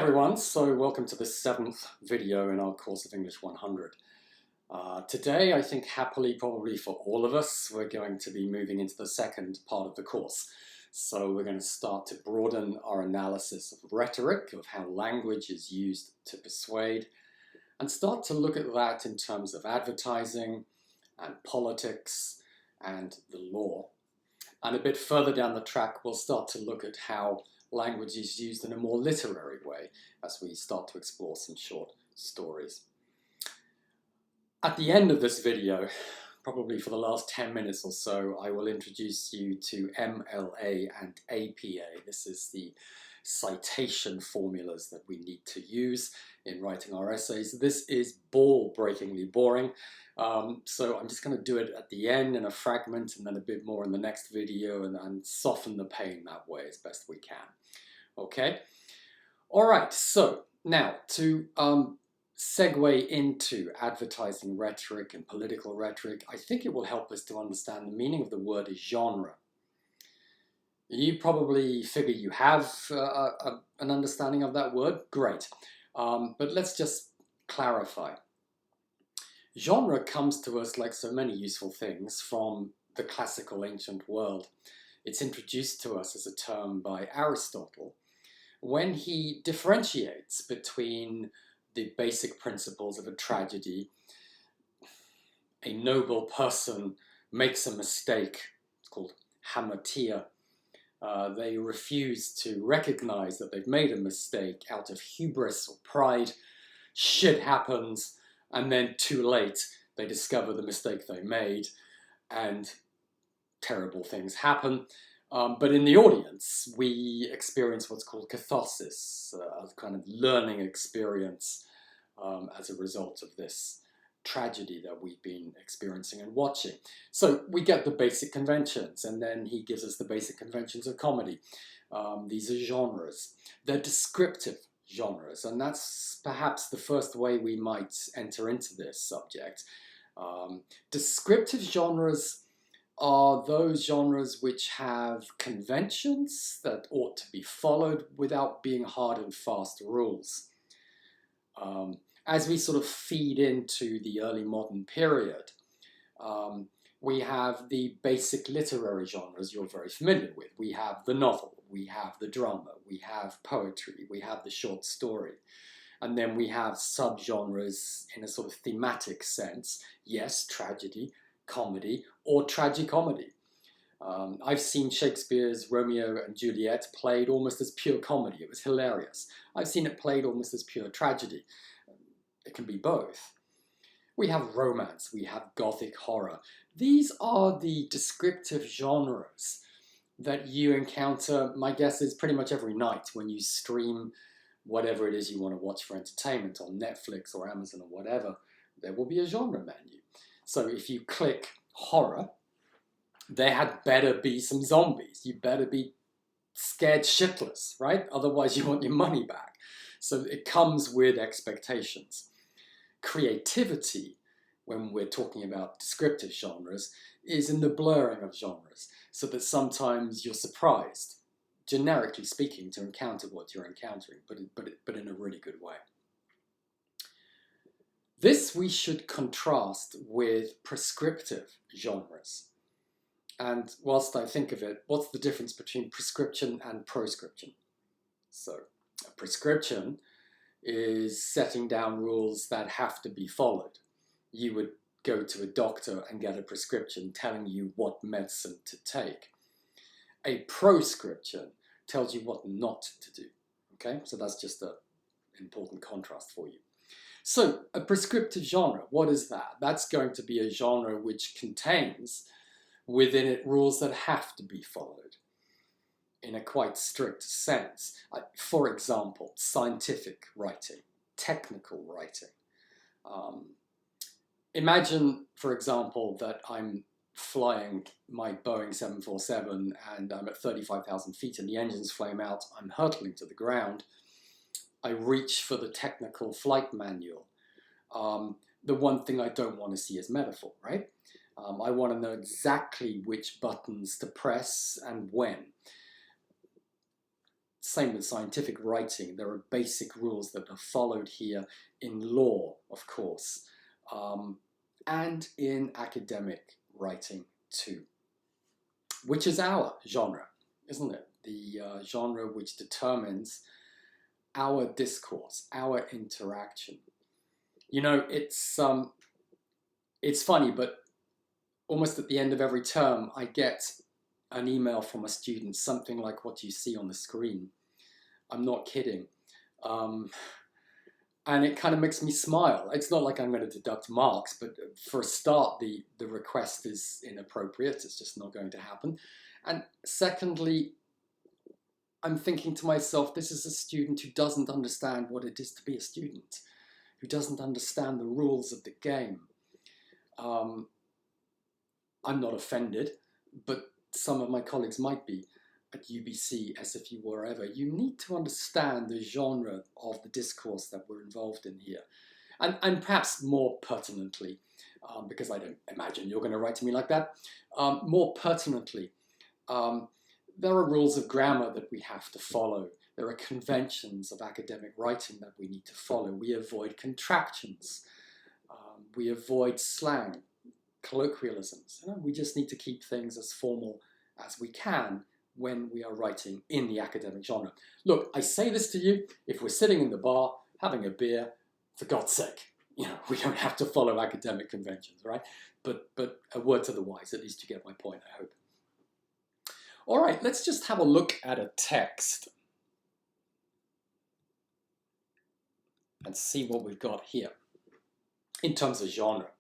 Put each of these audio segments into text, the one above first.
everyone, so welcome to the 7th video in our course of English 100. Today, I think happily, probably for all of us, we're going to be moving into the second part of the course. So we're going to start to broaden our analysis of rhetoric, of how language is used to persuade, and start to look at that in terms of advertising and politics and the law. And a bit further down the track, we'll start to look at how language is used in a more literary way as we start to explore some short stories. At the end of this video, probably for the last 10 minutes or so, I will introduce you to MLA and APA. This is the citation formulas that we need to use in writing our essays. This is ball-breakingly boring, so I'm just going to do it at the end in a fragment and then a bit more in the next video and soften the pain that way as best we can. Okay? Alright, so now to segue into advertising rhetoric and political rhetoric, I think it will help us to understand the meaning of the word genre. You probably figure you have an understanding of that word. Great. But let's just clarify. Genre comes to us, like so many useful things, from the classical ancient world. It's introduced to us as a term by Aristotle when he differentiates between the basic principles of a tragedy. A noble person makes a mistake. It's called hamartia. They refuse to recognize that they've made a mistake out of hubris or pride. Shit happens, and then too late they discover the mistake they made and terrible things happen. But in the audience, we experience what's called catharsis, a kind of learning experience as a result of this tragedy that we've been experiencing and watching. So we get the basic conventions, and then he gives us the basic conventions of comedy. These are genres. They're descriptive genres, and that's perhaps the first way we might enter into this subject. Descriptive genres are those genres which have conventions that ought to be followed without being hard and fast rules. As we sort of feed into the early modern period, we have the basic literary genres you're very familiar with. We have the novel, we have the drama, we have poetry, we have the short story. And then we have subgenres in a sort of thematic sense. Yes, tragedy, comedy, or tragicomedy. I've seen Shakespeare's Romeo and Juliet played almost as pure comedy. It was hilarious. I've seen it played almost as pure tragedy. It can be both. We have romance, we have gothic horror. These are the descriptive genres that you encounter, my guess is pretty much every night when you stream whatever it is you want to watch for entertainment on Netflix or Amazon or whatever. There will be a genre menu. So if you click horror, there had better be some zombies. You better be scared shitless, right? Otherwise you want your money back. So it comes with expectations. Creativity, when we're talking about descriptive genres, is in the blurring of genres, so that sometimes you're surprised, generically speaking, to encounter what you're encountering, but in a really good way. This we should contrast with prescriptive genres. And whilst I think of it, what's the difference between prescription and proscription? So, a prescription is setting down rules that have to be followed. You would go to a doctor and get a prescription telling you what medicine to take. A proscription tells you what not to do. Okay, so that's just an important contrast for you. So, a prescriptive genre, what is that? That's going to be a genre which contains within it rules that have to be followed in a quite strict sense. For example, scientific writing, technical writing. Imagine, for example, that I'm flying my Boeing 747 and I'm at 35,000 feet and the engines flame out, I'm hurtling to the ground. I reach for the technical flight manual. The one thing I don't want to see is metaphor, right? I want to know exactly which buttons to press and when. same with scientific writing. There are basic rules that are followed here in law, of course, and in academic writing too, which is our genre, isn't it? The genre which determines our discourse, our interaction. You know, it's funny, but almost at the end of every term, I get an email from a student, something like what you see on the screen. I'm not kidding. And it kind of makes me smile. It's not like I'm going to deduct marks, but for a start, the request is inappropriate. It's just not going to happen. And secondly, I'm thinking to myself, this is a student who doesn't understand what it is to be a student, who doesn't understand the rules of the game. I'm not offended, but some of my colleagues might be at UBC, SFU, wherever. You need to understand the genre of the discourse that we're involved in here. And perhaps more pertinently, because I don't imagine you're going to write to me like that, more pertinently, there are rules of grammar that we have to follow. There are conventions of academic writing that we need to follow. We avoid contractions. We avoid slang, colloquialisms. You know, we just need to keep things as formal as we can when we are writing in the academic genre. Look, I say this to you, if we're sitting in the bar, having a beer, for God's sake, you know, we don't have to follow academic conventions, right? But a word to the wise, at least you get my point, I hope. All right, let's just have a look at a text and see what we've got here in terms of genre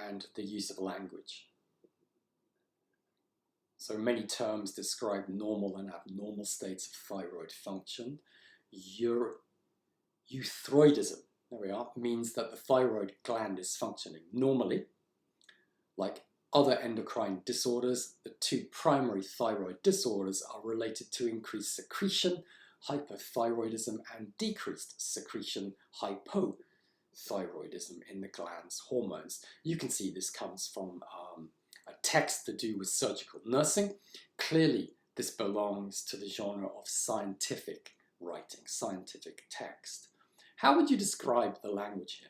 and the use of language. So many terms describe normal and abnormal states of thyroid function. Euthyroidism, there we are, means that the thyroid gland is functioning normally. Like other endocrine disorders, the two primary thyroid disorders are related to increased secretion, hypothyroidism, and decreased secretion, hypothyroidism in the gland's hormones. You can see this comes from a text to do with surgical nursing. Clearly, this belongs to the genre of scientific writing, scientific text. How would you describe the language here?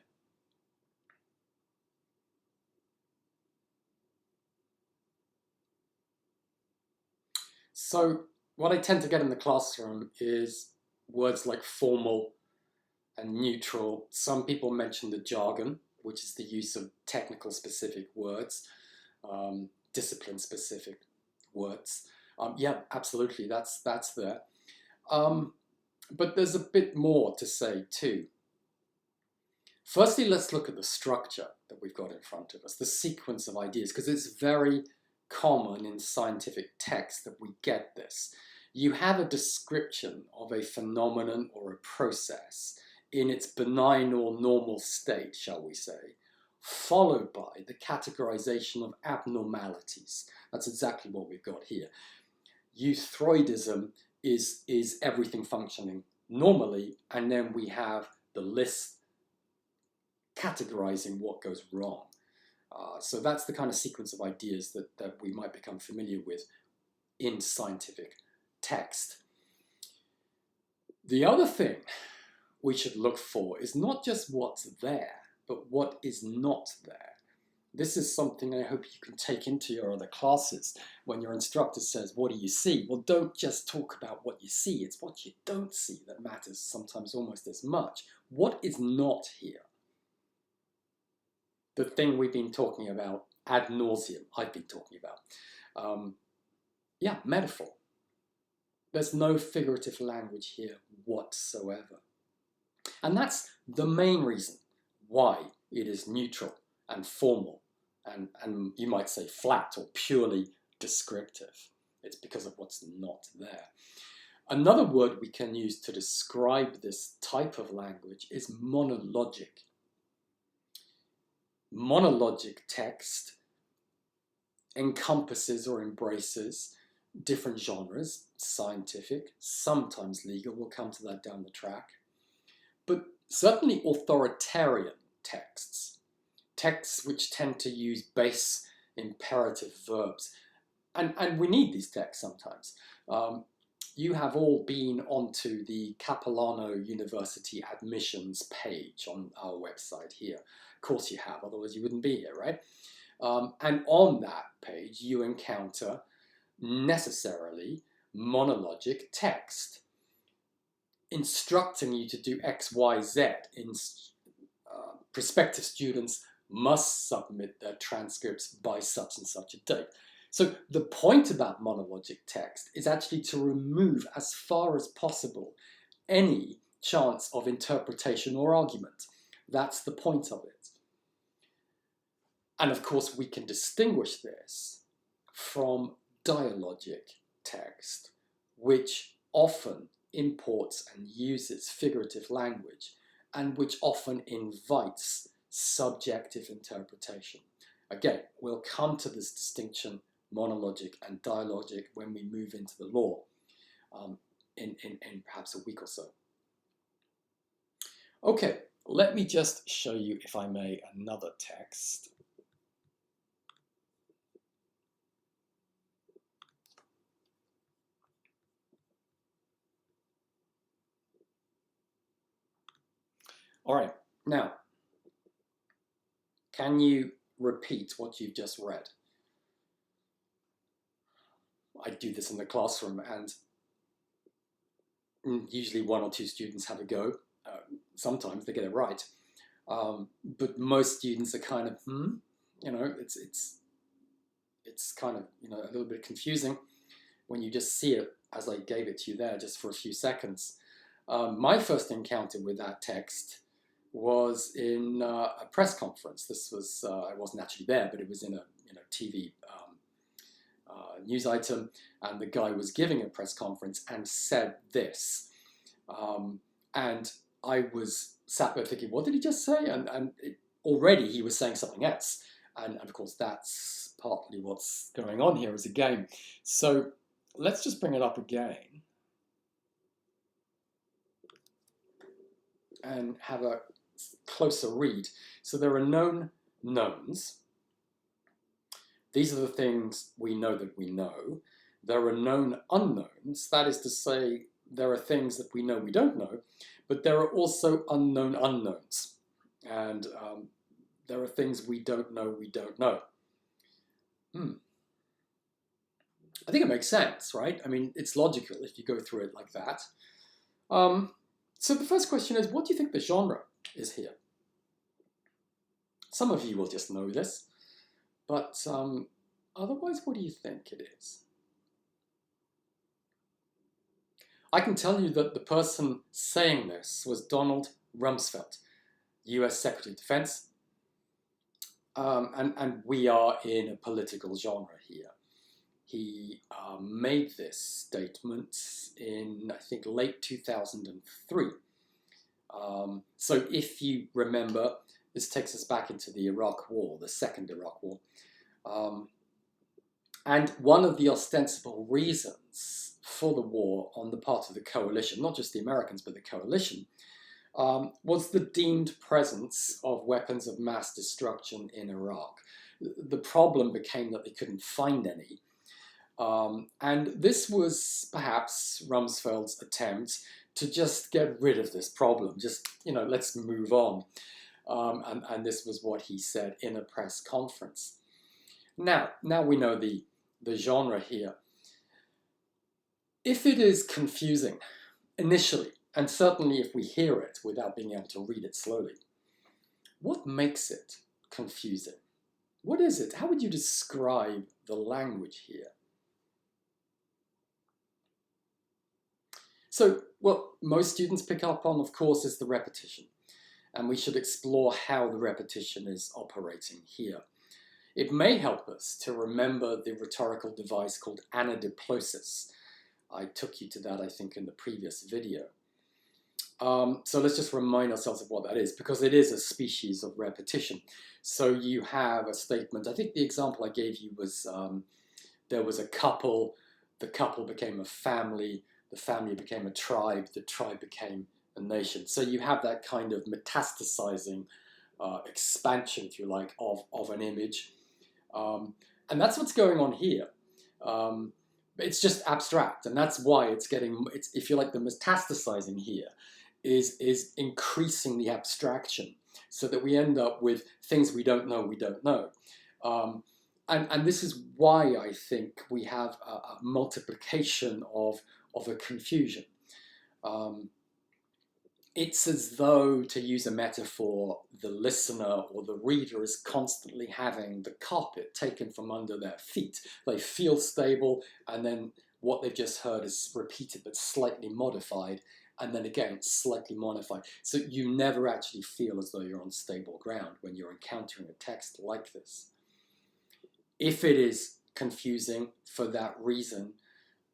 So what I tend to get in the classroom is words like formal and neutral. Some people mention the jargon, which is the use of technical specific words, discipline specific words. Yeah, absolutely, that's there. But there's a bit more to say too. Firstly, let's look at the structure that we've got in front of us, the sequence of ideas, because it's very common in scientific text that we get this. You have a description of a phenomenon or a process in its benign or normal state, shall we say, followed by the categorization of abnormalities. That's exactly what we've got here. Euthyroidism is everything functioning normally, and then we have the list categorizing what goes wrong. So that's the kind of sequence of ideas that we might become familiar with in scientific text. The other thing we should look for is not just what's there, but what is not there. This is something I hope you can take into your other classes. When your instructor says, what do you see? Well, don't just talk about what you see. It's what you don't see that matters sometimes almost as much. What is not here? The thing we've been talking about ad nauseum, I've been talking about. Yeah, metaphor. There's no figurative language here whatsoever. And that's the main reason why it is neutral and formal and you might say flat or purely descriptive. It's because of what's not there. Another word we can use to describe this type of language is monologic. Monologic text encompasses or embraces different genres, scientific, sometimes legal, we'll come to that down the track, but certainly authoritarian texts, texts which tend to use base imperative verbs. And we need these texts sometimes. you have all been onto the Capilano University admissions page on our website here. Of course you have, otherwise you wouldn't be here, right? And on that page, you encounter necessarily monologic text instructing you to do X, Y, Z. Prospective students must submit their transcripts by such and such a date. So the point about monologic text is actually to remove as far as possible any chance of interpretation or argument. That's the point of it. And of course, we can distinguish this from dialogic text, which often imports and uses figurative language and which often invites subjective interpretation. Again, we'll come to this distinction, monologic and dialogic, when we move into the law in perhaps a week or so. Okay, let me just show you, if I may, another text. All right, now, can you repeat what you've just read? I do this in the classroom, and usually one or two students have a go. Sometimes they get it right, but most students are kind of, you know, it's kind of, you know, a little bit confusing when you just see it as I gave it to you there just for a few seconds. My first encounter with that text was in a press conference. This was, I wasn't actually there, but it was in a TV news item, and the guy was giving a press conference and said this. And I was sat there thinking, what did he just say? And already he was saying something else. And of course, that's partly what's going on here as a game. So let's just bring it up again and have a closer read. So there are known knowns. These are the things we know that we know. There are known unknowns. That is to say, there are things that we know we don't know, but there are also unknown unknowns. And there are things we don't know we don't know. I think it makes sense, right? I mean, it's logical if you go through it like that. So the first question is, what do you think the genre is here? Some of you will just know this, but otherwise, what do you think it is? I can tell you that the person saying this was Donald Rumsfeld, US Secretary of Defense, and we are in a political genre here. He made this statement in, I think, late 2003. So if you remember, this takes us back into the Iraq War, the second Iraq War. And one of the ostensible reasons for the war on the part of the coalition, not just the Americans, but the coalition, was the deemed presence of weapons of mass destruction in Iraq. The problem became that they couldn't find any. And this was perhaps Rumsfeld's attempt to just get rid of this problem, just, you know, let's move on. And this was what he said in a press conference. Now we know the genre here. If it is confusing initially, and certainly if we hear it without being able to read it slowly, what makes it confusing? What is it? How would you describe the language here? So, what most students pick up on, of course, is the repetition. And we should explore how the repetition is operating here. It may help us to remember the rhetorical device called anadiplosis. I took you to that, I think, in the previous video. So let's just remind ourselves of what that is, because it is a species of repetition. So you have a statement, I think the example I gave you was, there was a couple, the couple became a family, the family became a tribe, the tribe became a nation. So you have that kind of metastasizing expansion, if you like, of an image. And that's what's going on here. It's just abstract, and that's why it's getting, it's, if you like, the metastasizing here is increasing the abstraction so that we end up with things we don't know. Um, and this is why I think we have a multiplication of a confusion. Um, it's as though, to use a metaphor, the listener or the reader is constantly having the carpet taken from under their feet. They feel stable, and then what they've just heard is repeated but slightly modified, and then again slightly modified. So you never actually feel as though you're on stable ground when you're encountering a text like this. If it is confusing for that reason,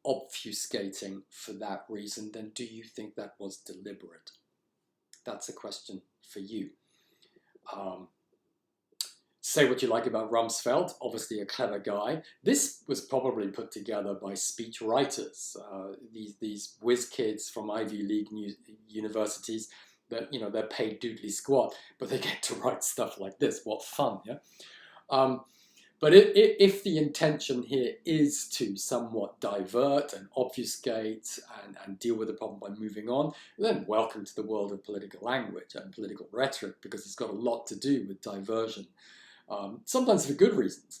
obfuscating for that reason, then do you think that was deliberate? That's a question for you. Say what you like about Rumsfeld, obviously a clever guy. This was probably put together by speech writers, these whiz kids from Ivy League universities that, you know, they're paid doodly squat, but they get to write stuff like this. What fun, yeah? But if the intention here is to somewhat divert and obfuscate and deal with the problem by moving on, then welcome to the world of political language and political rhetoric, because it's got a lot to do with diversion, sometimes for good reasons.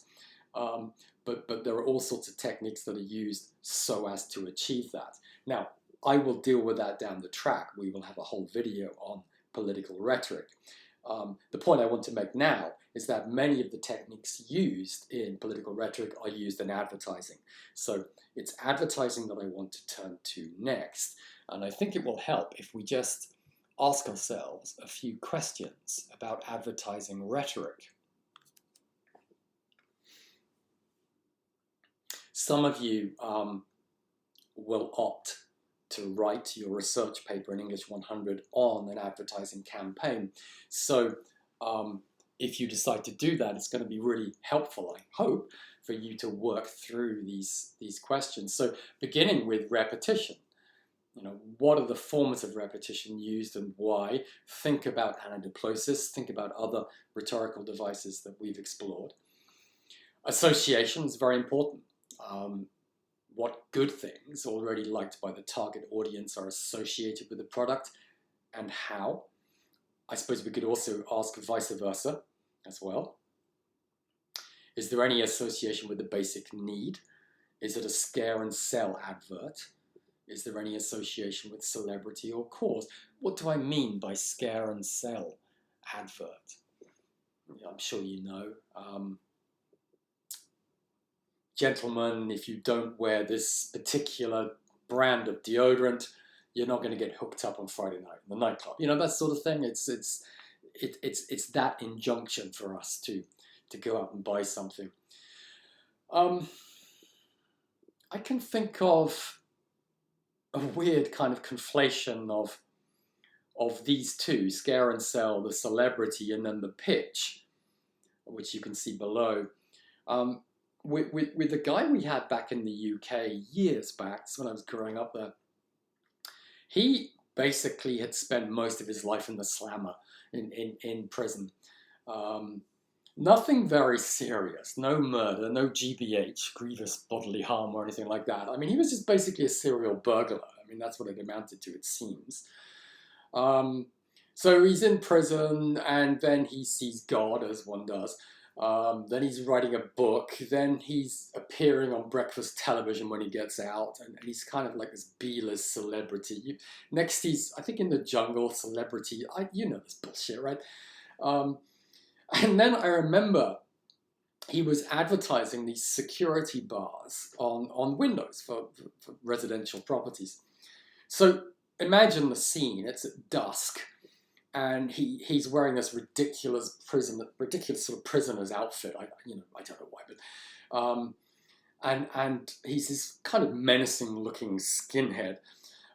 But there are all sorts of techniques that are used so as to achieve that. Now, I will deal with that down the track. We will have a whole video on political rhetoric. The point I want to make now is that many of the techniques used in political rhetoric are used in advertising. So it's advertising that I want to turn to next. And I think it will help if we just ask ourselves a few questions about advertising rhetoric. Some of you will opt to write your research paper in English 100 on an advertising campaign. So if you decide to do that, it's going to be really helpful, I hope, for you to work through these questions. So beginning with repetition. You know, what are the forms of repetition used and why? Think about anadiplosis, think about other rhetorical devices that we've explored. Association is very important. What good things already liked by the target audience are associated with the product, and how? I suppose we could also ask vice versa as well. Is there any association with the basic need? Is it a scare and sell advert? Is there any association with celebrity or cause? What do I mean by scare and sell advert? I'm sure you know. Gentlemen, if you don't wear this particular brand of deodorant, you're not going to get hooked up on Friday night in the nightclub. You know, that sort of thing. It's that injunction for us to go out and buy something. I can think of a weird kind of conflation of these two, scare and sell, the celebrity, and then the pitch, which you can see below. With the guy we had back in the UK years back, when I was growing up there, he basically had spent most of his life in the slammer, in prison. Nothing very serious, no murder, no GBH, grievous bodily harm or anything like that. I mean, he was just basically a serial burglar. I mean, that's what it amounted to, it seems. So he's in prison, and then he sees God, as one does. Then he's writing a book. Then he's appearing on breakfast television when he gets out, and he's kind of like this B-list celebrity. Next, he's, I think, in the jungle, celebrity. You know this bullshit, right? And then I remember he was advertising these security bars on windows for residential properties. So imagine the scene. It's at dusk. And he's wearing this ridiculous sort of prisoner's outfit. I don't know why, but and he's this kind of menacing-looking skinhead,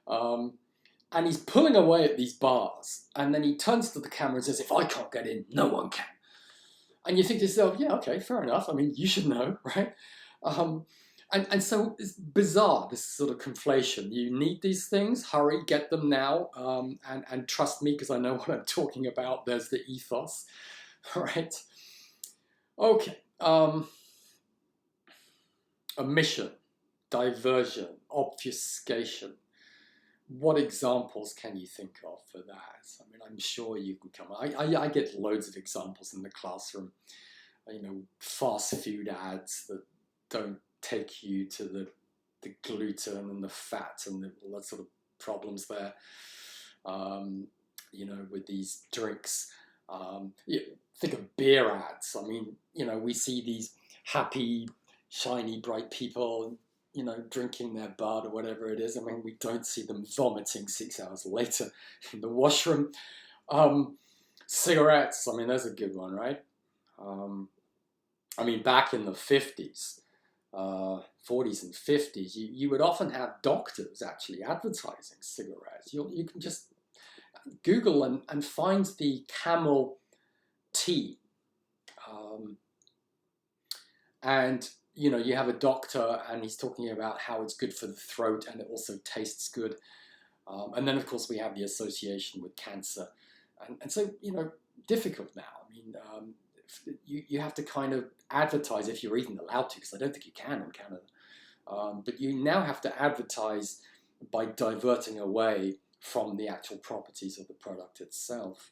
and he's pulling away at these bars. And then he turns to the camera and says, "If I can't get in, no one can." And you think to yourself, "Yeah, okay, fair enough. I mean, you should know, right?" And so it's bizarre, this sort of conflation. You need these things, hurry, get them now, and trust me, because I know what I'm talking about. There's the ethos, right? Okay, a mission, diversion, obfuscation. What examples can you think of for that? I mean, I'm sure you can come. I get loads of examples in the classroom. You know, fast food ads that don't take you to the gluten and the fat and all that sort of problems there. You know, with these drinks. Think of beer ads. I mean, you know, we see these happy, shiny, bright people, you know, drinking their bud or whatever it is. I mean, we don't see them vomiting 6 hours later in the washroom. Cigarettes, I mean, there's a good one, right? I mean, back in the 50s, 40s and 50s, you would often have doctors actually advertising cigarettes. You can just Google and find the Camel tea. And, you know, you have a doctor and he's talking about how it's good for the throat and it also tastes good. And then, of course, we have the association with cancer. And so, you know, difficult now. I mean, you have to kind of advertise if you're even allowed to, because I don't think you can in Canada. But you now have to advertise by diverting away from the actual properties of the product itself.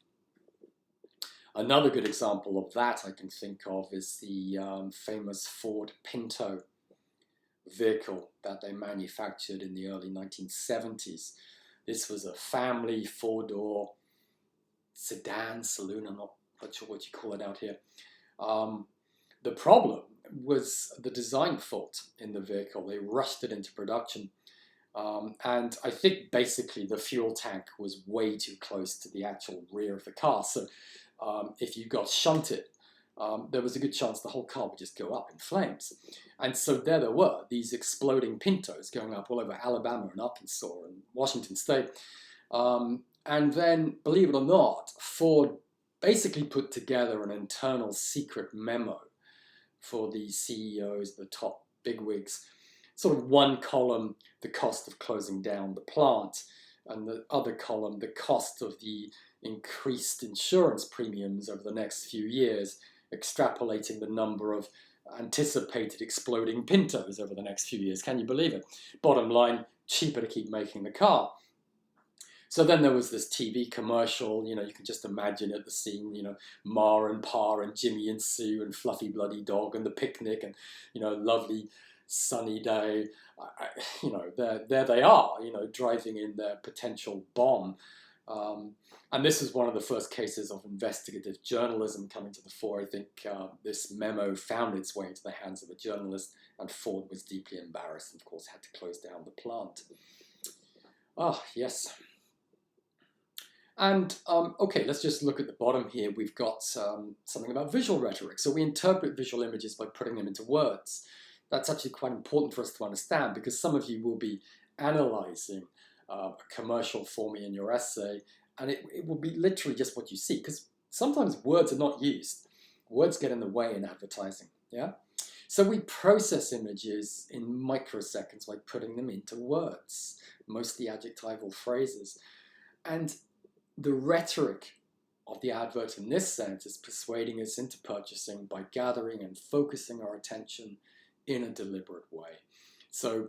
Another good example of that I can think of is the famous Ford Pinto vehicle that they manufactured in the early 1970s. This was a family four-door sedan, saloon, I'm not sure what you call it out here. The problem was the design fault in the vehicle. They rushed it into production. And I think basically the fuel tank was way too close to the actual rear of the car. So if you got shunted, there was a good chance the whole car would just go up in flames. And so there were these exploding Pintos going up all over Alabama and Arkansas and Washington State. And then, believe it or not, Ford basically put together an internal secret memo for the CEOs, the top bigwigs. Sort of one column, the cost of closing down the plant, and the other column, the cost of the increased insurance premiums over the next few years, extrapolating the number of anticipated exploding Pintos over the next few years. Can you believe it? Bottom line, cheaper to keep making the car. So then there was this TV commercial, you know, you can just imagine it, the scene, you know, Ma and Pa and Jimmy and Sue and Fluffy Bloody Dog and the picnic and, you know, lovely sunny day. You know, there they are, you know, driving in their potential bomb. And this is one of the first cases of investigative journalism coming to the fore. I think this memo found its way into the hands of a journalist, and Ford was deeply embarrassed and, of course, had to close down the plant. Ah, yes. And, okay, let's just look at the bottom here. We've got something about visual rhetoric. So we interpret visual images by putting them into words. That's actually quite important for us to understand, because some of you will be analyzing a commercial for me in your essay, and it will be literally just what you see, because sometimes words are not used. Words get in the way in advertising, yeah? So we process images in microseconds by putting them into words, mostly adjectival phrases. And the rhetoric of the advert in this sense is persuading us into purchasing by gathering and focusing our attention in a deliberate way. So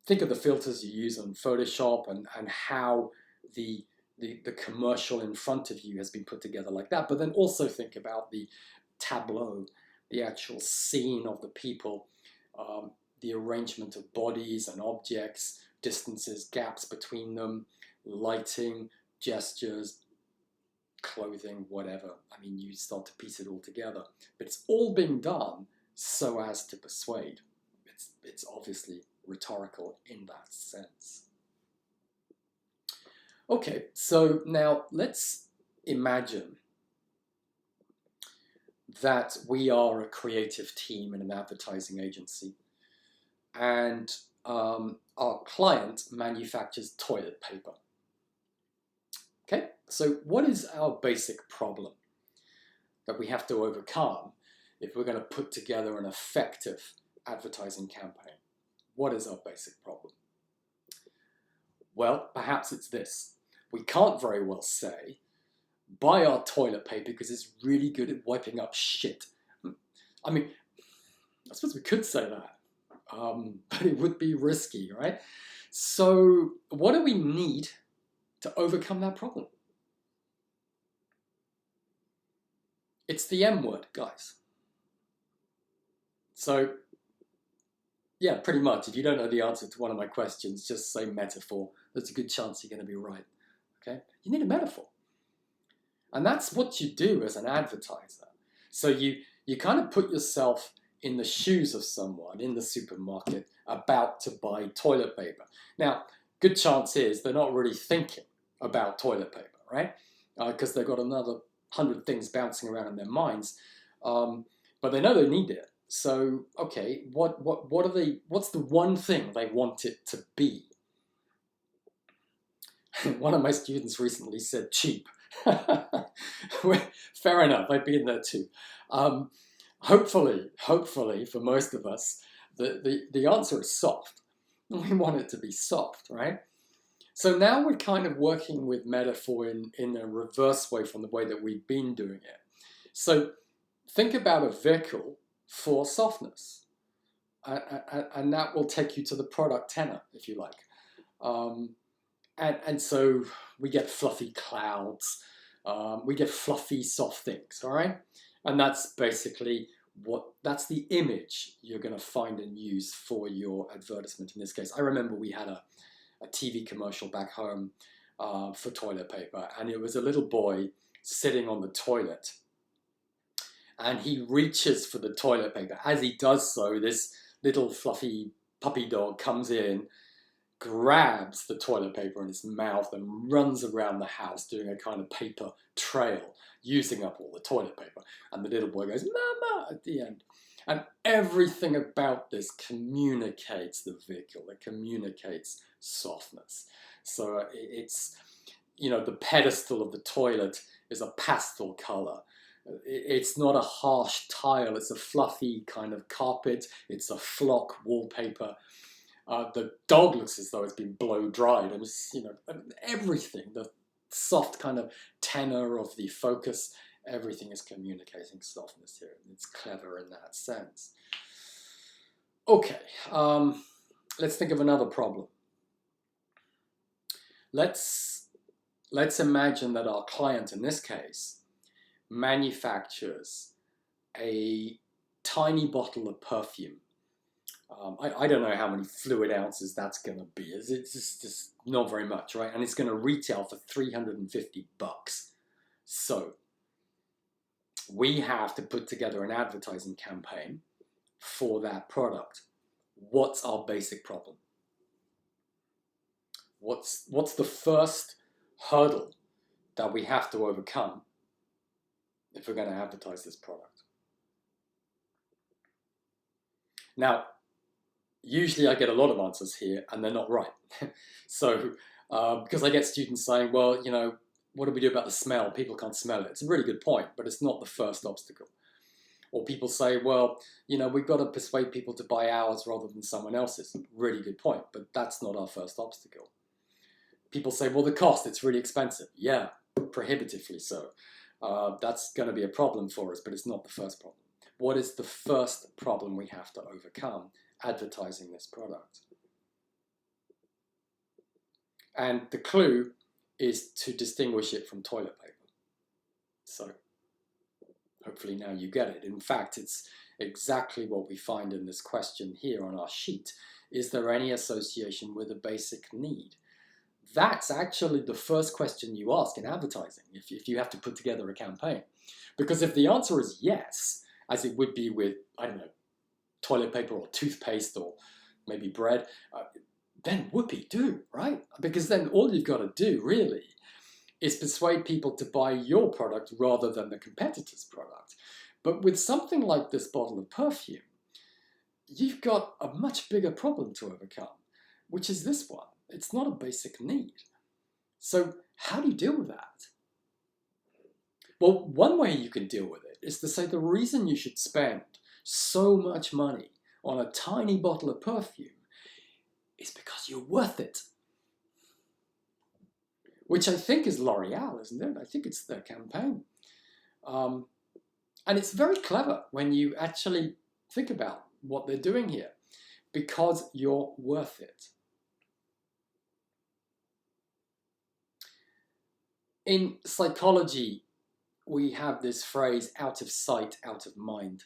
think of the filters you use on Photoshop and how the commercial in front of you has been put together like that. But then also think about the tableau, the actual scene of the people, the arrangement of bodies and objects, distances, gaps between them, lighting, gestures, clothing, whatever. I mean, you start to piece it all together. But it's all being done so as to persuade. It's obviously rhetorical in that sense. Okay, so now let's imagine that we are a creative team in an advertising agency, and our client manufactures toilet paper. Okay, so what is our basic problem that we have to overcome if we're going to put together an effective advertising campaign? What is our basic problem? Well, perhaps it's this. We can't very well say, buy our toilet paper because it's really good at wiping up shit. I mean, I suppose we could say that. but it would be risky, right? So what do we need to overcome that problem? It's the M word, guys. So yeah, pretty much. If you don't know the answer to one of my questions, just say metaphor. There's a good chance you're going to be right. Okay? You need a metaphor. And that's what you do as an advertiser. So you kind of put yourself in the shoes of someone in the supermarket about to buy toilet paper. Now, good chance is they're not really thinking about toilet paper, right? Because they've got another 100 things bouncing around in their minds. But they know they need it. So, okay, what's the one thing they want it to be? One of my students recently said cheap. Fair enough, I've been there too. Hopefully, for most of us, the answer is soft. We want it to be soft, right? So now we're kind of working with metaphor in a reverse way from the way that we've been doing it. So think about a vehicle for softness. And that will take you to the product tenor, if you like. And so we get fluffy clouds, we get fluffy soft things, all right? And that's basically that's the image you're going to find and use for your advertisement in this case. I remember we had a TV commercial back home for toilet paper, and it was a little boy sitting on the toilet, and he reaches for the toilet paper. As he does so, this little fluffy puppy dog comes in, grabs the toilet paper in his mouth and runs around the house doing a kind of paper trail, using up all the toilet paper. And the little boy goes, "Mama," at the end. And everything about this communicates the vehicle. It communicates softness. So it's, the pedestal of the toilet is a pastel color. It's not a harsh tile. It's a fluffy kind of carpet. It's a flock wallpaper. The dog looks as though it's been blow dried. It was, everything, the soft kind of tenor of the focus, everything is communicating softness here. It's clever in that sense. Okay, let's think of another problem. Let's imagine that our client, in this case, manufactures a tiny bottle of perfume. I don't know how many fluid ounces that's going to be. It's just not very much, right? And it's going to retail for $350. So we have to put together an advertising campaign for that product. What's our basic problem? What's the first hurdle that we have to overcome if we're going to advertise this product? Now, usually I get a lot of answers here and they're not right. So, because I get students saying, well, what do we do about the smell? People can't smell it. It's a really good point, but it's not the first obstacle. Or people say, well, we've got to persuade people to buy ours rather than someone else's. Really good point, but that's not our first obstacle. People say, well, the cost, it's really expensive. Yeah, prohibitively so. That's going to be a problem for us, but it's not the first problem. What is the first problem we have to overcome advertising this product? And the clue is to distinguish it from toilet paper. So hopefully now you get it. In fact, it's exactly what we find in this question here on our sheet. Is there any association with a basic need? That's actually the first question you ask in advertising if you have to put together a campaign. Because if the answer is yes, as it would be with, toilet paper or toothpaste or maybe bread, then whoopee-doo, right? Because then all you've got to do, really, is persuade people to buy your product rather than the competitor's product. But with something like this bottle of perfume, you've got a much bigger problem to overcome, which is this one. It's not a basic need. So how do you deal with that? Well, one way you can deal with it is to say the reason you should spend so much money on a tiny bottle of perfume is because you're worth it. Which I think is L'Oreal, isn't it? I think it's their campaign. And it's very clever when you actually think about what they're doing here. because you're worth it. In psychology, we have this phrase, out of sight, out of mind.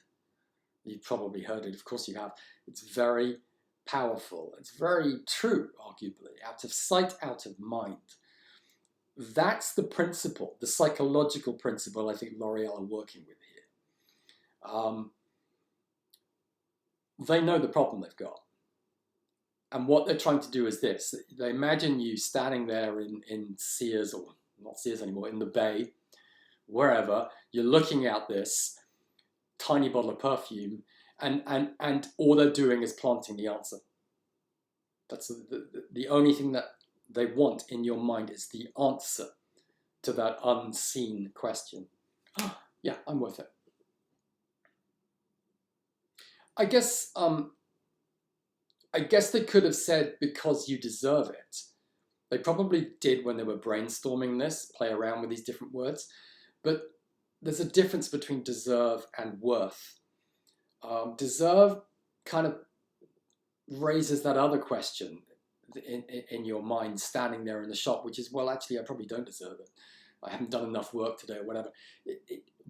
You've probably heard it, of course you have. It's very powerful. It's very true, arguably. Out of sight, out of mind. That's the principle, the psychological principle I think L'Oreal are working with here. They know the problem they've got. And what they're trying to do is this. They imagine you standing there in Sears, or not Sears anymore, in the Bay, wherever, you're looking at this tiny bottle of perfume, and all they're doing is planting the answer. That's the only thing that they want in your mind is the answer to that unseen question. Oh, yeah, I'm worth it. I guess they could have said, because you deserve it. They probably did when they were brainstorming this, play around with these different words. But there's a difference between deserve and worth. Deserve kind of raises that other question in your mind, standing there in the shop, which is, well, actually, I probably don't deserve it. I haven't done enough work today or whatever.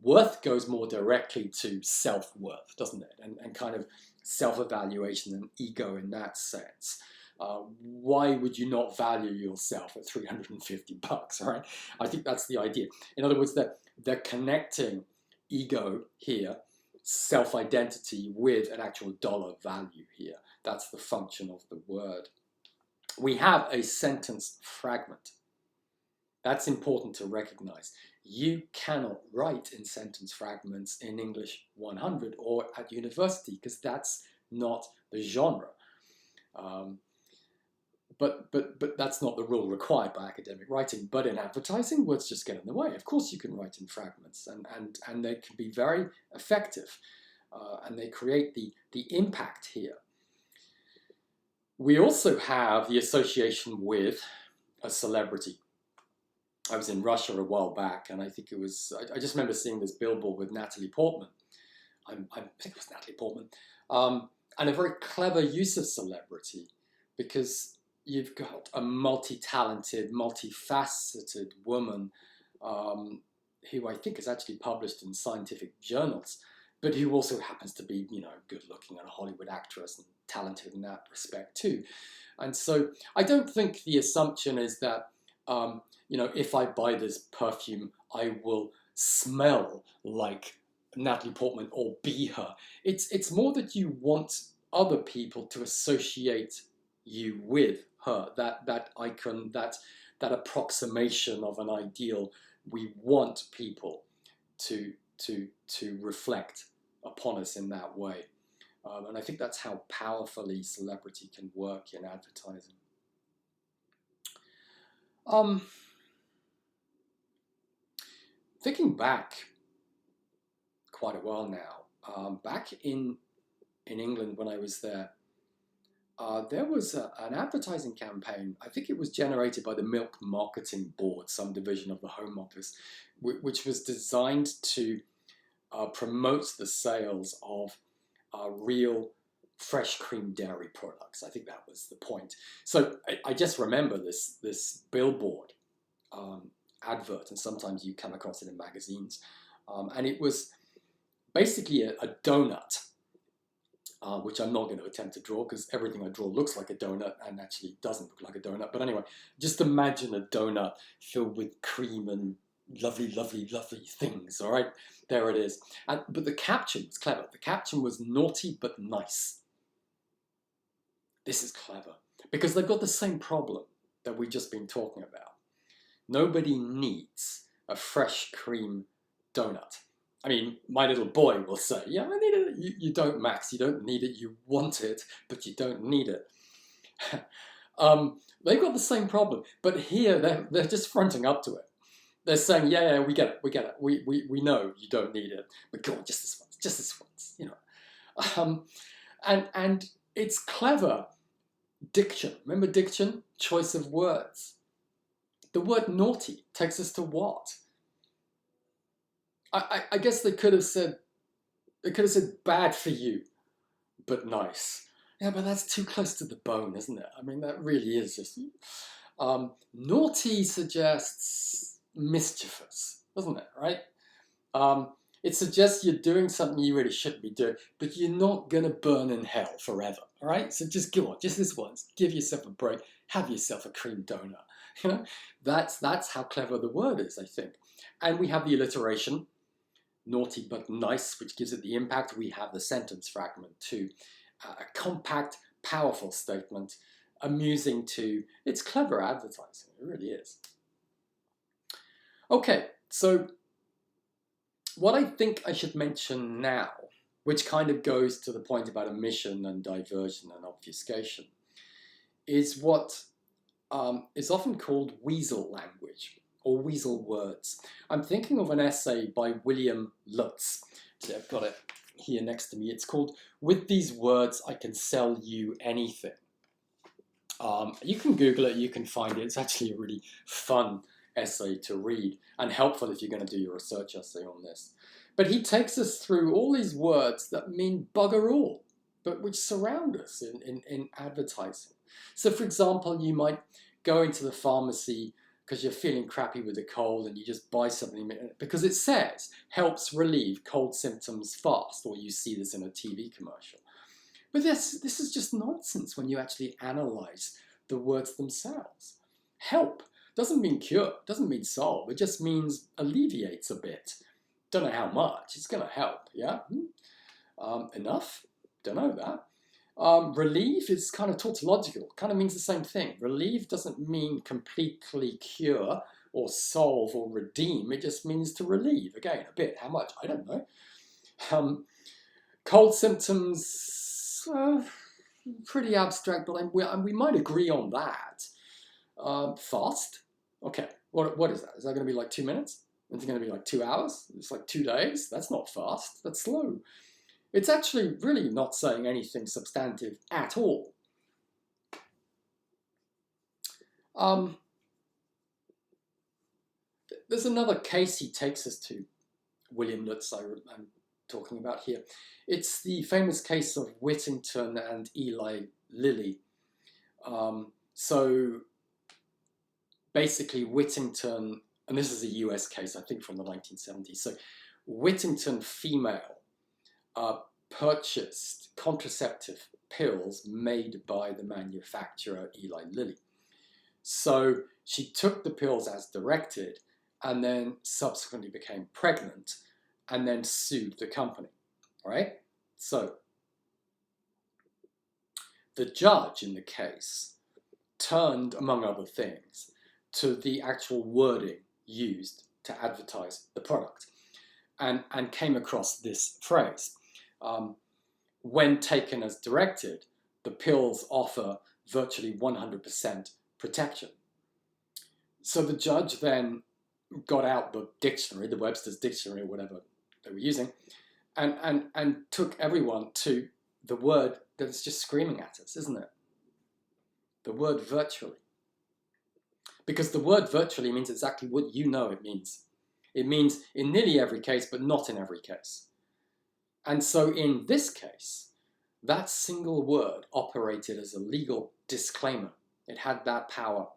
Worth goes more directly to self-worth, doesn't it? And kind of self-evaluation and ego in that sense. Why would you not value yourself at $350, right? I think that's the idea. In other words, they're connecting ego here, self-identity, with an actual dollar value here. That's the function of the word. We have a sentence fragment. That's important to recognize. You cannot write in sentence fragments in English 100 or at university, because that's not the genre. But that's not the rule required by academic writing. But in advertising, words just get in the way. Of course you can write in fragments, and they can be very effective, and they create the impact here. We also have the association with a celebrity. I was in Russia a while back, and I think it was, I just remember seeing this billboard with Natalie Portman. I think it was Natalie Portman. And a very clever use of celebrity, because you've got a multi-talented, multifaceted woman who I think is actually published in scientific journals, but who also happens to be, good looking and a Hollywood actress and talented in that respect too. And so I don't think the assumption is that, if I buy this perfume, I will smell like Natalie Portman or be her. It's more that you want other people to associate you with her, that icon, that approximation of an ideal. We want people to reflect upon us in that way. And I think that's how powerfully celebrity can work in advertising. Thinking back quite a while now, back in England when I was there was an advertising campaign. I think it was generated by the Milk Marketing Board, some division of the Home Office, which was designed to promote the sales of real fresh cream dairy products. I think that was the point. So I just remember this billboard advert, and sometimes you come across it in magazines, and it was basically a donut, which I'm not going to attempt to draw, because everything I draw looks like a donut and actually doesn't look like a donut. But anyway, just imagine a donut filled with cream and lovely, lovely, lovely things, all right? There it is. But the caption was clever. The caption was naughty but nice. This is clever, because they've got the same problem that we've just been talking about. Nobody needs a fresh cream donut. I mean, my little boy will say, yeah, I need it. You don't, Max. You don't need it. You want it, but you don't need it. They've got the same problem. But here, they're just fronting up to it. They're saying, yeah, we get it. We know you don't need it. But go on, just this once. And it's clever diction. Remember diction? Choice of words. The word naughty takes us to what? I guess they could have said bad for you, but nice. Yeah, but that's too close to the bone, isn't it? I mean, that really is just... naughty suggests mischievous, doesn't it, right? It suggests you're doing something you really shouldn't be doing, but you're not going to burn in hell forever, all right? So just go on, just this once, give yourself a break, have yourself a cream donut. You know, that's how clever the word is, I think. And we have the alliteration, naughty but nice, which gives it the impact. We have the sentence fragment too, a compact, powerful statement, amusing too. It's clever advertising, it really is. Okay, so what I think I should mention now, which kind of goes to the point about omission and diversion and obfuscation, is what is often called weasel language or weasel words. I'm thinking of an essay by William Lutz. So I've got it here next to me. It's called "With These Words I Can Sell You Anything." You can Google it, you can find it. It's actually a really fun essay to read and helpful if you're going to do your research essay on this. But he takes us through all these words that mean bugger all, but which surround us in advertising. So for example, you might go into the pharmacy because you're feeling crappy with a cold and you just buy something because it says helps relieve cold symptoms fast, or you see this in a TV commercial. But this is just nonsense when you actually analyze the words themselves. Help doesn't mean cure, doesn't mean solve, it just means alleviates a bit. Don't know how much, it's going to help, yeah? Enough? Don't know that. Relieve is kind of tautological, kind of means the same thing. Relieve doesn't mean completely cure or solve or redeem, it just means to relieve. Again, a bit, how much? I don't know. Cold symptoms, pretty abstract, but we might agree on that. Fast? Okay, what is that? Is that going to be like 2 minutes? Is it going to be like 2 hours? It's like 2 days? That's not fast, that's slow. It's actually really not saying anything substantive at all. There's another case he takes us to, William Lutz, I'm talking about here. It's the famous case of Whittington and Eli Lilly. So basically Whittington, and this is a US case, I think from the 1970s. So Whittington female purchased contraceptive pills made by the manufacturer Eli Lilly. So she took the pills as directed and then subsequently became pregnant and then sued the company, all right? So the judge in the case turned, among other things, to the actual wording used to advertise the product and came across this phrase. When taken as directed, the pills offer virtually 100% protection. So the judge then got out the dictionary, the Webster's dictionary or whatever they were using, and took everyone to the word that is just screaming at us, isn't it? The word virtually. Because the word virtually means exactly what you know it means. It means in nearly every case, but not in every case. And so in this case, that single word operated as a legal disclaimer. It had that power.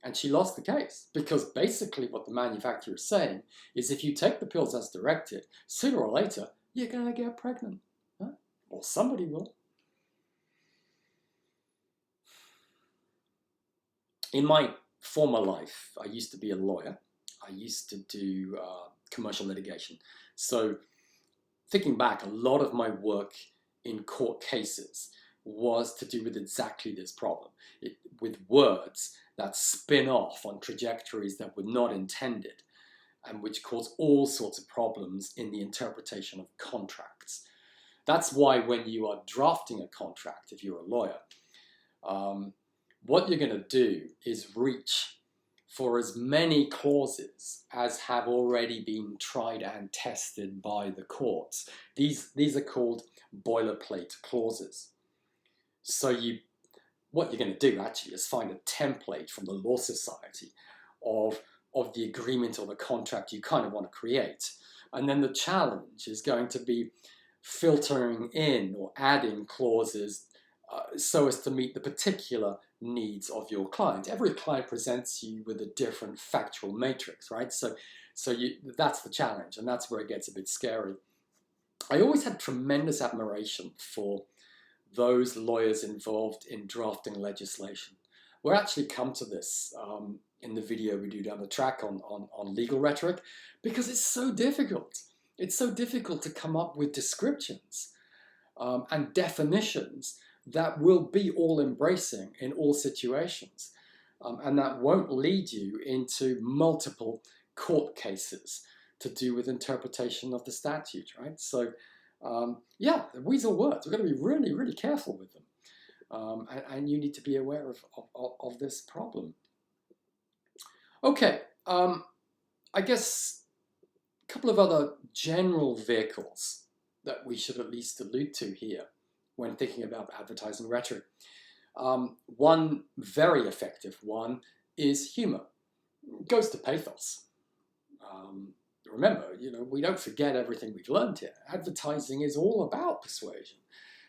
And she lost the case because basically what the manufacturer is saying is if you take the pills as directed, sooner or later, you're going to get pregnant. Huh? Or somebody will. In my former life, I used to be a lawyer. I used to do commercial litigation. So thinking back, a lot of my work in court cases was to do with exactly this problem, with words that spin off on trajectories that were not intended and which cause all sorts of problems in the interpretation of contracts. That's why when you are drafting a contract, if you're a lawyer, what you're going to do is reach for as many clauses as have already been tried and tested by the courts. These are called boilerplate clauses. So what you're going to do actually is find a template from the Law Society of the agreement or the contract you kind of want to create. And then the challenge is going to be filtering in or adding clauses so as to meet the particular needs of your client. Every client presents you with a different factual matrix, right? So that's the challenge, and that's where it gets a bit scary. I always had tremendous admiration for those lawyers involved in drafting legislation. We'll actually come to this in the video we do down the track on legal rhetoric, because it's so difficult. It's so difficult to come up with descriptions and definitions that will be all-embracing in all situations, and that won't lead you into multiple court cases to do with interpretation of the statute, right? So, yeah, weasel words. We've got to be really, really careful with them, and you need to be aware of this problem. Okay, I guess a couple of other general vehicles that we should at least allude to here when thinking about advertising rhetoric. One very effective one is humor. It goes to pathos. Remember, we don't forget everything we've learned here. Advertising is all about persuasion.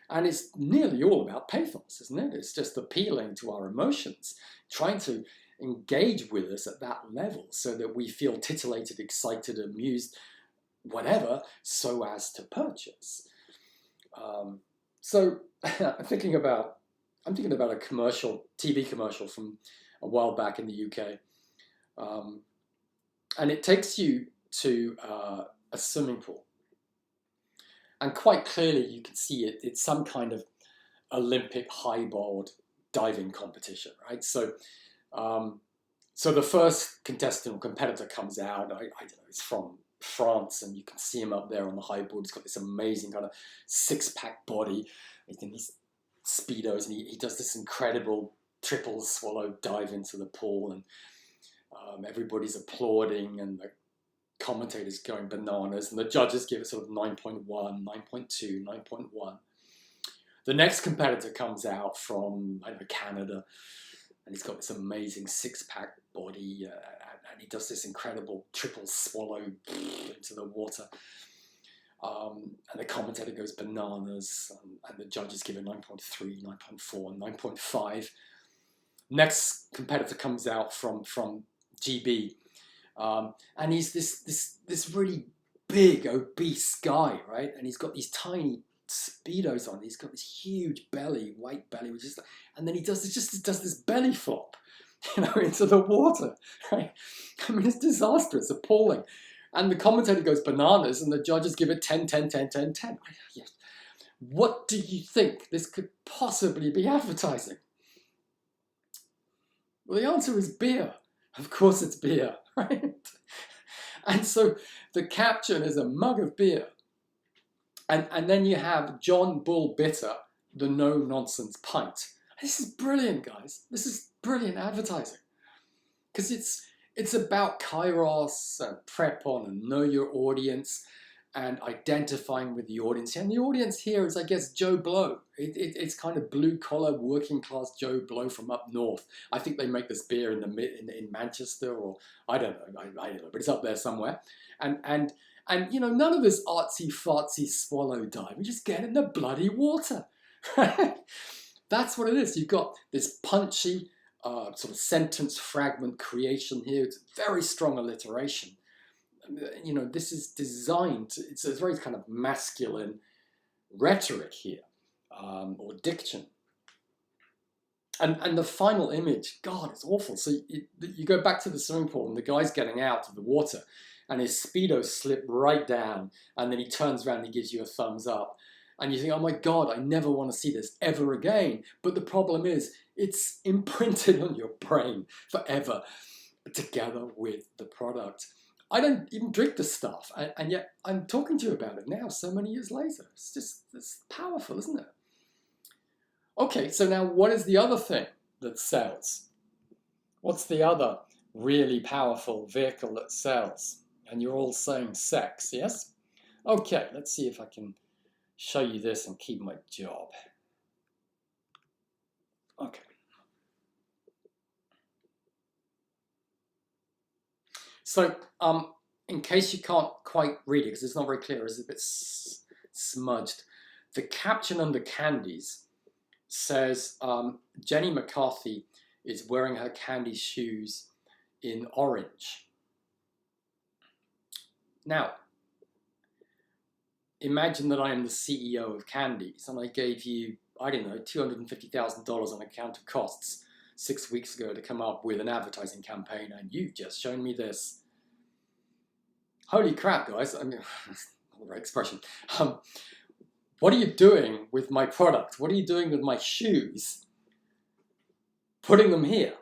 And it's nearly all about pathos, isn't it? It's just appealing to our emotions, trying to engage with us at that level so that we feel titillated, excited, amused, whatever, so as to purchase. So I'm thinking about a TV commercial from a while back in the UK. And it takes you to a swimming pool. And quite clearly you can see it's some kind of Olympic highboard diving competition, right? So the first contestant or competitor comes out, I don't know, it's from France, and you can see him up there on the highboard. He's got this amazing kind of six-pack body, in these Speedos, and he does this incredible triple swallow dive into the pool, and everybody's applauding, and the commentators going bananas, and the judges give it sort of 9.1, 9.2, 9.1. The next competitor comes out from, I don't know, Canada, and he's got this amazing six-pack body, and he does this incredible triple swallow into the water. And the commentator goes bananas, and the judges give it 9.3, 9.4, 9.5. Next competitor comes out from GB, and he's this really big, obese guy, right? And he's got these tiny Speedos on. He's got this huge belly, white belly, which is, and then he does this belly flop, into the water, right? I mean, it's disastrous, appalling. And the commentator goes bananas, and the judges give it 10, 10, 10, 10, 10. What do you think this could possibly be advertising? Well, the answer is beer. Of course it's beer, right? And so the caption is a mug of beer. And then you have John Bull Bitter, the no-nonsense pint. This is brilliant, guys. This is brilliant advertising. Because it's about kairos and prep on and know your audience and identifying with the audience. And the audience here is, I guess, Joe Blow. It's kind of blue-collar, working-class Joe Blow from up north. I think they make this beer in Manchester, or I don't know, but it's up there somewhere. And none of this artsy-fartsy swallow dive. You just get in the bloody water. That's what it is. You've got this punchy sort of sentence fragment creation here. It's very strong alliteration. This is designed, it's a very kind of masculine rhetoric here, or diction. And the final image, God, it's awful. So you go back to the swimming pool, and the guy's getting out of the water, and his Speedos slip right down, and then he turns around and he gives you a thumbs up. And you think, oh my God, I never want to see this ever again. But the problem is, it's imprinted on your brain forever, together with the product. I don't even drink the stuff, and yet I'm talking to you about it now, so many years later. It's powerful, isn't it? Okay, so now what is the other thing that sells? What's the other really powerful vehicle that sells? And you're all saying sex, yes? Okay, let's see if I can show you this and keep my job. Okay. So, in case you can't quite read it, because it's not very clear, it's a bit smudged, the caption under candies says Jenny McCarthy is wearing her candy shoes in orange. Now, imagine that I am the CEO of Candies and I gave you, I don't know, $250,000 on account of costs 6 weeks ago to come up with an advertising campaign, and you've just shown me this. Holy crap, guys. I mean, not the right expression. What are you doing with my product? What are you doing with my shoes? Putting them here.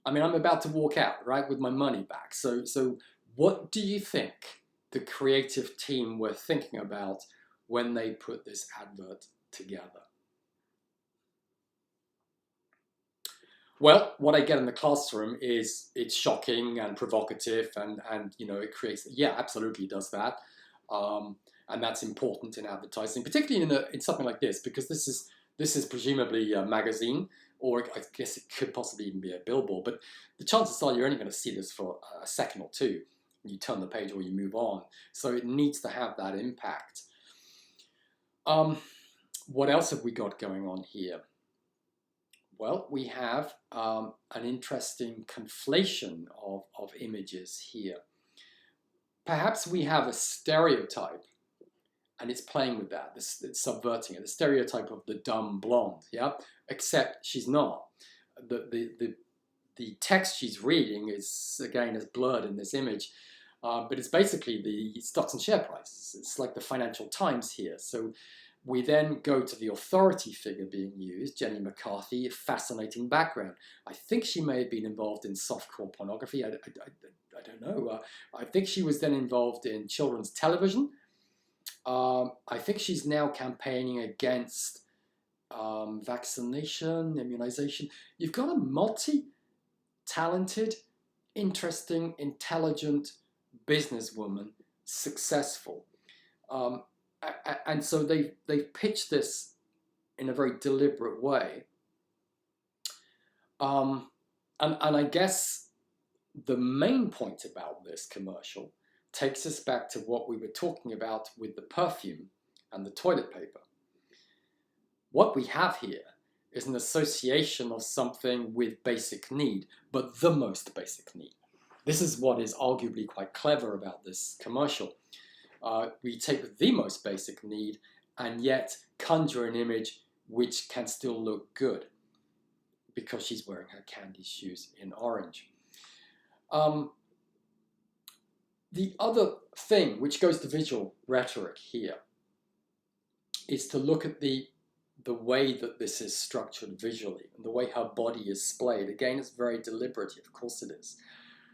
I mean, I'm about to walk out, right, with my money back. So what do you think the creative team were thinking about when they put this advert together? Well, what I get in the classroom is it's shocking and provocative, and you know, it creates, yeah, absolutely does that. And that's important in advertising, particularly in something like this, because this is presumably a magazine, or I guess it could possibly even be a billboard, but the chances are you're only going to see this for a second or two. You turn the page or you move on. So it needs to have that impact. What else have we got going on here? Well, we have an interesting conflation of images here. Perhaps we have a stereotype, and it's playing with that. It's subverting it. The stereotype of the dumb blonde, yeah? Except she's not. The text she's reading is, again, as blurred in this image, but it's basically the stocks and share prices. It's like the Financial Times here. So we then go to the authority figure being used, Jenny McCarthy, fascinating background. I think she may have been involved in softcore pornography. I don't know. I think she was then involved in children's television. I think she's now campaigning against vaccination, immunization. You've got a multi-talented, interesting, intelligent businesswoman, successful. And so they've pitched this in a very deliberate way. And I guess the main point about this commercial takes us back to what we were talking about with the perfume and the toilet paper. What we have here is an association of something with basic need, but the most basic need. This is what is arguably quite clever about this commercial. We take the most basic need and yet conjure an image which can still look good because she's wearing her candy shoes in orange. The other thing which goes to visual rhetoric here is to look at the way that this is structured visually and the way her body is splayed. Again, it's very deliberate, of course it is.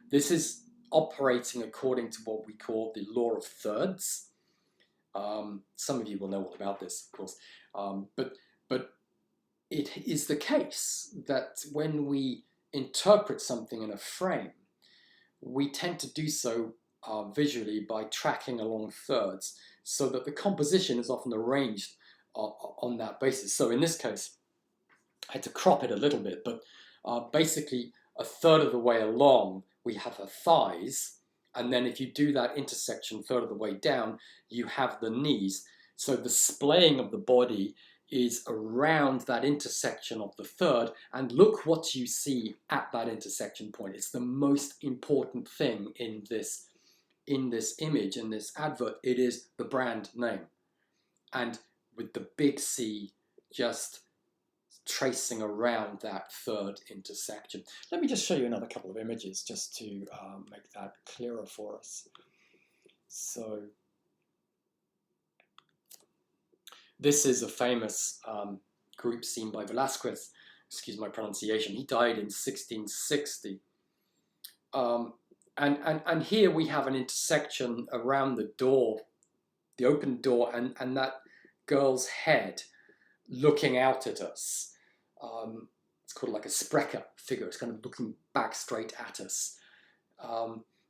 This is operating according to what we call the law of thirds. Some of you will know all about this, of course, but it is the case that when we interpret something in a frame, we tend to do so visually by tracking along thirds, so that the composition is often arranged on that basis. So in this case, I had to crop it a little bit, but basically a third of the way along, we have her thighs, and then if you do that intersection third of the way down, you have the knees. So the splaying of the body is around that intersection of the third, and look what you see at that intersection point. It's the most important thing in this image, in this advert. It is the brand name, and with the big C just tracing around that third intersection. Let me just show you another couple of images just to make that clearer for us. So this is a famous group seen by Velázquez, excuse my pronunciation. He died in 1660. And here we have an intersection around the door, the open door, and that girl's head looking out at us. It's called like a Sprecher figure. It's kind of looking back straight at us.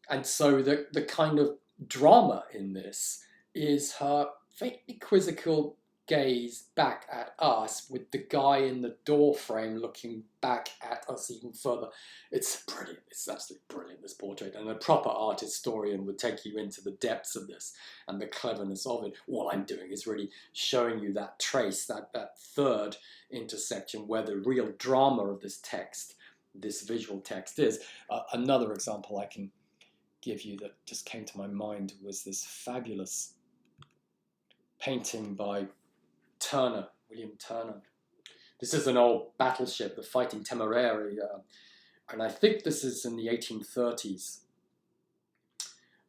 And so the kind of drama in this is her faintly quizzical gaze back at us with the guy in the door frame looking back at us even further. It's brilliant. It's absolutely brilliant, this portrait. And a proper art historian would take you into the depths of this and the cleverness of it. All I'm doing is really showing you that trace, that third intersection where the real drama of this text, this visual text is. Another example I can give you that just came to my mind was this fabulous painting by Turner, William Turner. This is an old battleship, the Fighting Temeraire, and I think this is in the 1830s,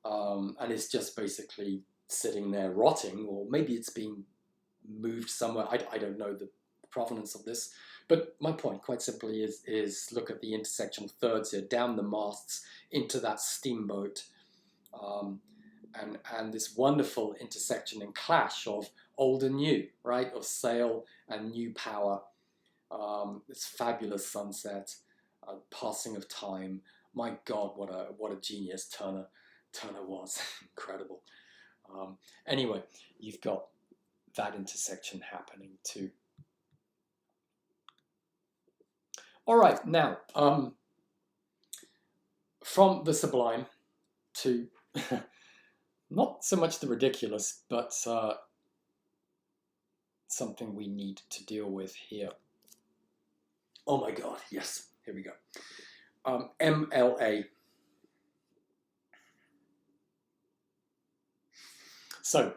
and it's just basically sitting there rotting, or maybe it's being moved somewhere. I don't know the provenance of this, but my point quite simply is look at the intersectional thirds here, down the masts into that steamboat, and this wonderful intersection and clash of old and new, right? Of sail and new power. This fabulous sunset, passing of time. My God, what a genius Turner was. Incredible. Anyway, you've got that intersection happening too. All right, now from the sublime to not so much the ridiculous, but something we need to deal with here. Oh my God, yes, here we go. MLA. So,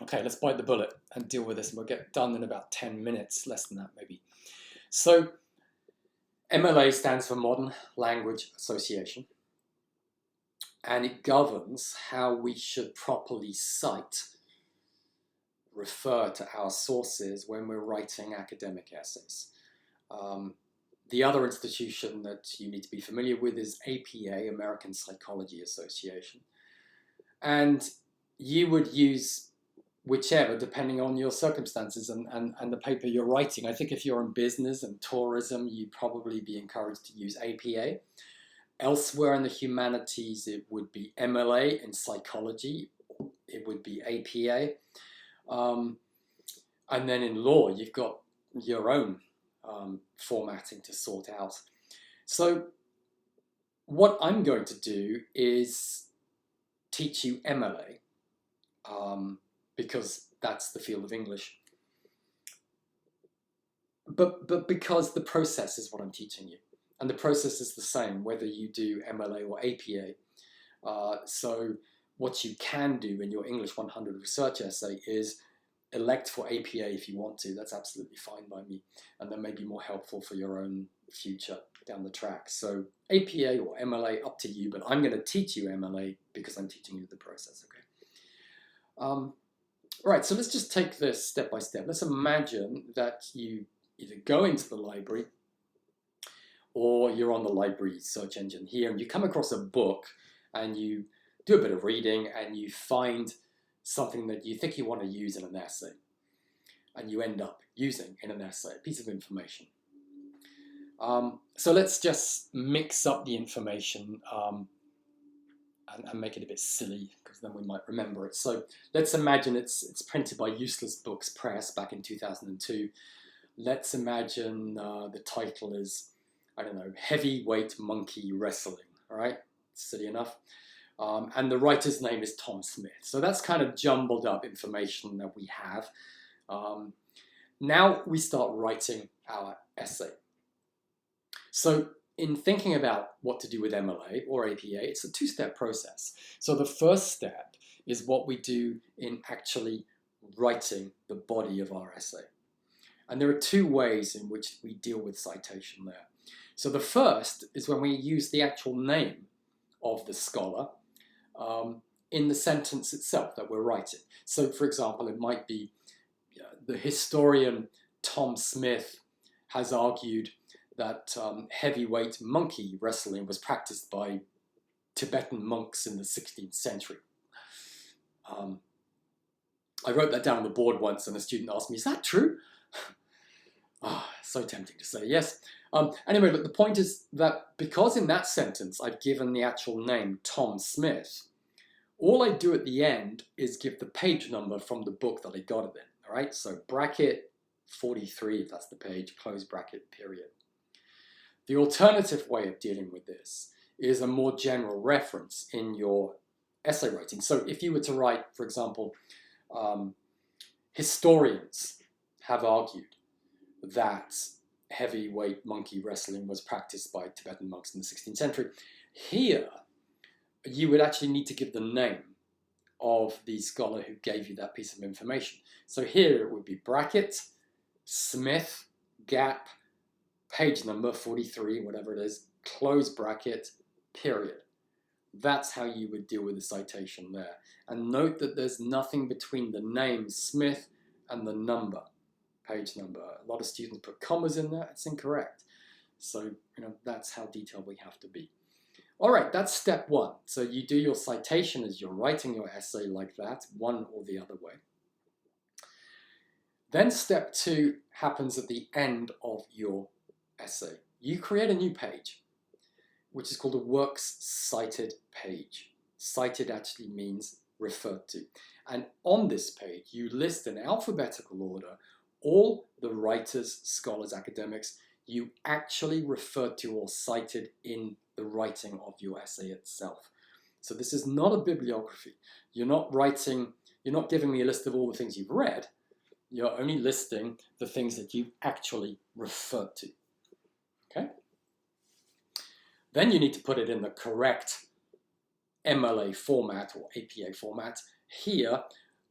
okay, let's bite the bullet and deal with this, and we'll get done in about 10 minutes, less than that maybe. So, MLA stands for Modern Language Association, and it governs how we should properly cite, refer to our sources when we're writing academic essays. The other institution that you need to be familiar with is APA, American Psychology Association. And you would use whichever, depending on your circumstances and the paper you're writing. I think if you're in business and tourism, you'd probably be encouraged to use APA. Elsewhere in the humanities, it would be MLA. In psychology, it would be APA. And then in law, you've got your own formatting to sort out. So what I'm going to do is teach you MLA, because that's the field of English. But because the process is what I'm teaching you. And the process is the same, whether you do MLA or APA. So what you can do in your English 100 research essay is elect for APA if you want to. That's absolutely fine by me. And that may be more helpful for your own future down the track. So APA or MLA, up to you, but I'm going to teach you MLA because I'm teaching you the process, okay? Right, so let's just take this step by step. Let's imagine that you either go into the library or you're on the library search engine here and you come across a book and you do a bit of reading and you find something that you think you want to use in an essay, and you end up using in an essay, a piece of information. So let's just mix up the information and make it a bit silly, because then we might remember it. So let's imagine it's printed by Useless Books Press back in 2002. Let's imagine the title is, I don't know, Heavyweight Monkey Wrestling, all right? Silly enough. And the writer's name is Tom Smith. So that's kind of jumbled up information that we have. Now we start writing our essay. So in thinking about what to do with MLA or APA, it's a two-step process. So the first step is what we do in actually writing the body of our essay. And there are two ways in which we deal with citation there. So the first is when we use the actual name of the scholar in the sentence itself that we're writing. So for example, it might be the historian Tom Smith has argued that heavyweight monkey wrestling was practiced by Tibetan monks in the 16th century. I wrote that down on the board once and a student asked me, is that true? So tempting to say yes. Anyway, but the point is that because in that sentence I've given the actual name Tom Smith, all I do at the end is give the page number from the book that I got it in, All right, so bracket 43, if that's the page, close bracket, period. The alternative way of dealing with this is a more general reference in your essay writing. So if you were to write, for example, historians have argued that heavyweight monkey wrestling was practiced by Tibetan monks in the 16th century. Here, you would actually need to give the name of the scholar who gave you that piece of information. So here it would be bracket, Smith, gap, page number 43, whatever it is, close bracket, period. That's how you would deal with the citation there. And note that there's nothing between the name Smith and the number, page number. A lot of students put commas in there. It's incorrect. So, that's how detailed we have to be. All right, that's step one. So you do your citation as you're writing your essay like that, one or the other way. Then step two happens at the end of your essay. You create a new page, which is called a works cited page. Cited actually means referred to. And on this page, you list in alphabetical order all the writers, scholars, academics you actually referred to or cited in the writing of your essay itself. So this is not a bibliography. You're not giving me a list of all the things you've read. You're only listing the things that you actually referred to. Okay? Then you need to put it in the correct MLA format or APA format. Here,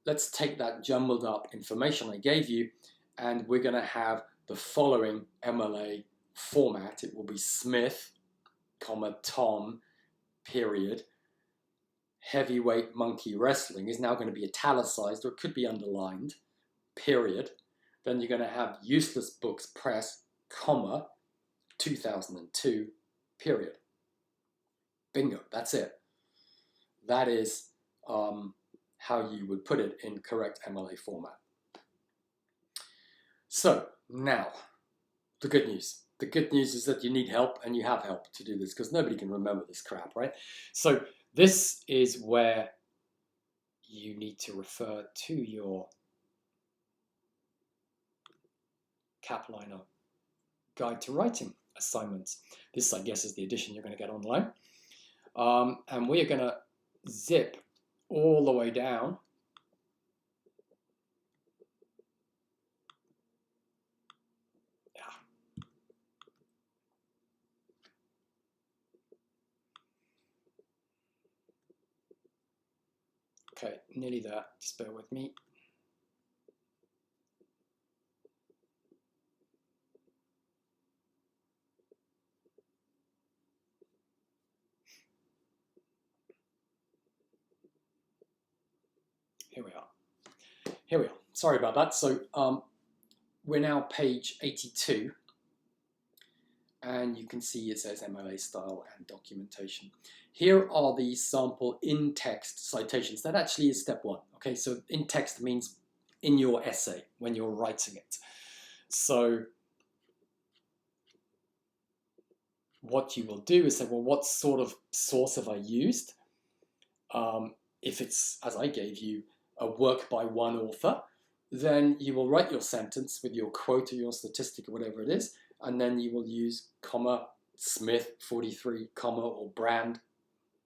let's take that jumbled up information I gave you, and we're going to have the following MLA format. It will be Smith, Tom, period. Heavyweight monkey wrestling is now going to be italicized, or it could be underlined, period. Then you're going to have Useless Books Press, 2002, period. Bingo, that's it. That is how you would put it in correct MLA format. So now, the good news. The good news is that you need help, and you have help to do this, because nobody can remember this crap, right? So this is where you need to refer to your Capliner Guide to Writing assignments. This, I guess, is the edition you're going to get online. And we are going to zip all the way down . Okay, nearly there. Just bear with me. Here we are. Here we are. Sorry about that. So we're now page 82. And you can see it says MLA style and documentation. Here are the sample in-text citations. That actually is step one. Okay, so in-text means in your essay when you're writing it. So what you will do is say, well, what sort of source have I used? If it's, as I gave you, a work by one author, then you will write your sentence with your quote or your statistic or whatever it is, and then you will use comma, Smith, 43, comma, or Brand,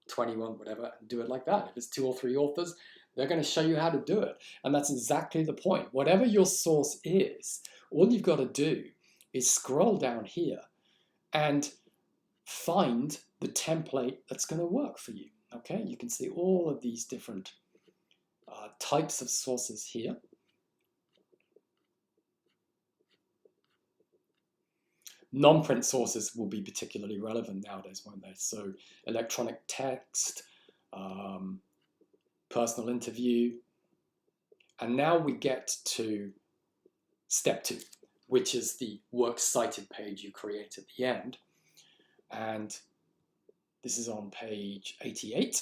21, whatever, and do it like that. If it's 2 or 3 authors, they're going to show you how to do it. And that's exactly the point. Whatever your source is, all you've got to do is scroll down here and find the template that's going to work for you. Okay, you can see all of these different types of sources here. Non-print sources will be particularly relevant nowadays, won't they? So electronic text, personal interview. And now we get to step 2, which is the works cited page you create at the end. And this is on page 88.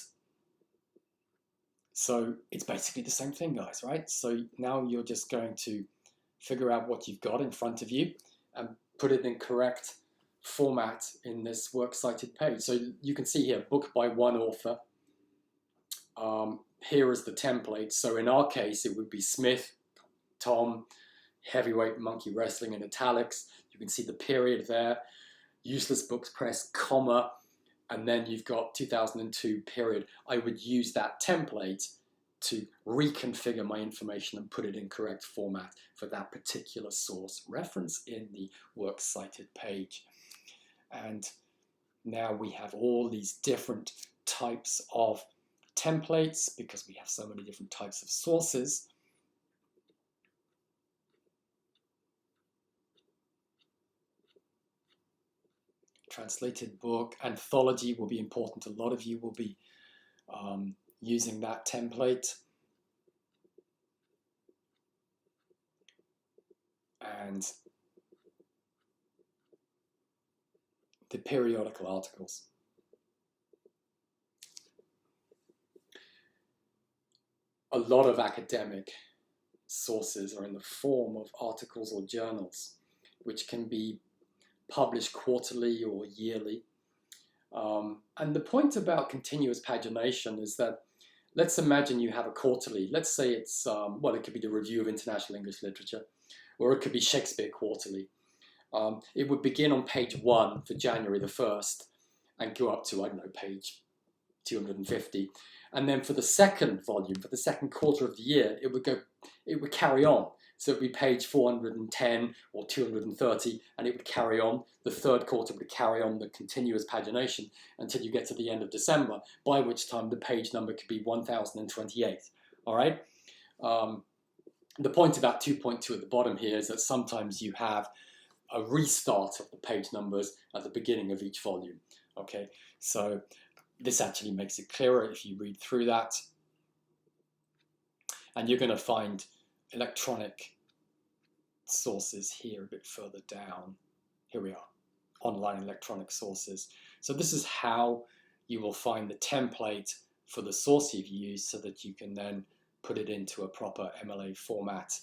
So it's basically the same thing, guys, right? So now you're just going to figure out what you've got in front of you and put it in correct format in this works cited page. So you can see here, book by one author. Here is the template. So in our case, it would be Smith, Tom, Heavyweight Monkey Wrestling in italics. You can see the period there, Useless Books Press, comma, and then you've got 2002 period. I would use that template to reconfigure my information and put it in correct format for that particular source reference in the Works Cited page. And now we have all these different types of templates because we have so many different types of sources. Translated book, anthology will be important. A lot of you will be using that template. And the periodical articles. A lot of academic sources are in the form of articles or journals, which can be published quarterly or yearly. And the point about continuous pagination is that, let's imagine you have a quarterly. Let's say it's, well, it could be the Review of International English Literature, or it could be Shakespeare Quarterly. It would begin on page 1 for January the 1st and go up to, I don't know, page 250. And then for the second volume, for the second quarter of the year, it would carry on. So it would be page 410 or 230, and it would carry on. The third quarter would carry on the continuous pagination until you get to the end of December, by which time the page number could be 1028. All right? The point about 2.2 at the bottom here is that sometimes you have a restart of the page numbers at the beginning of each volume. Okay, so this actually makes it clearer if you read through that. And you're going to find electronic sources here a bit further down. Here we are, online electronic sources. So this is how you will find the template for the source you've used so that you can then put it into a proper MLA format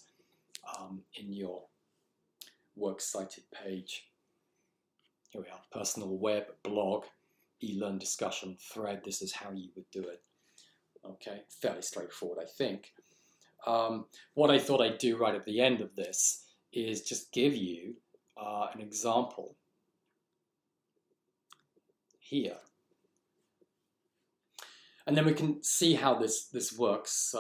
in your Works Cited page. Here we are, personal web, blog, eLearn discussion, thread. This is how you would do it. Okay, fairly straightforward, I think. What I thought I'd do right at the end of this is just give you an example here. And then we can see how this works.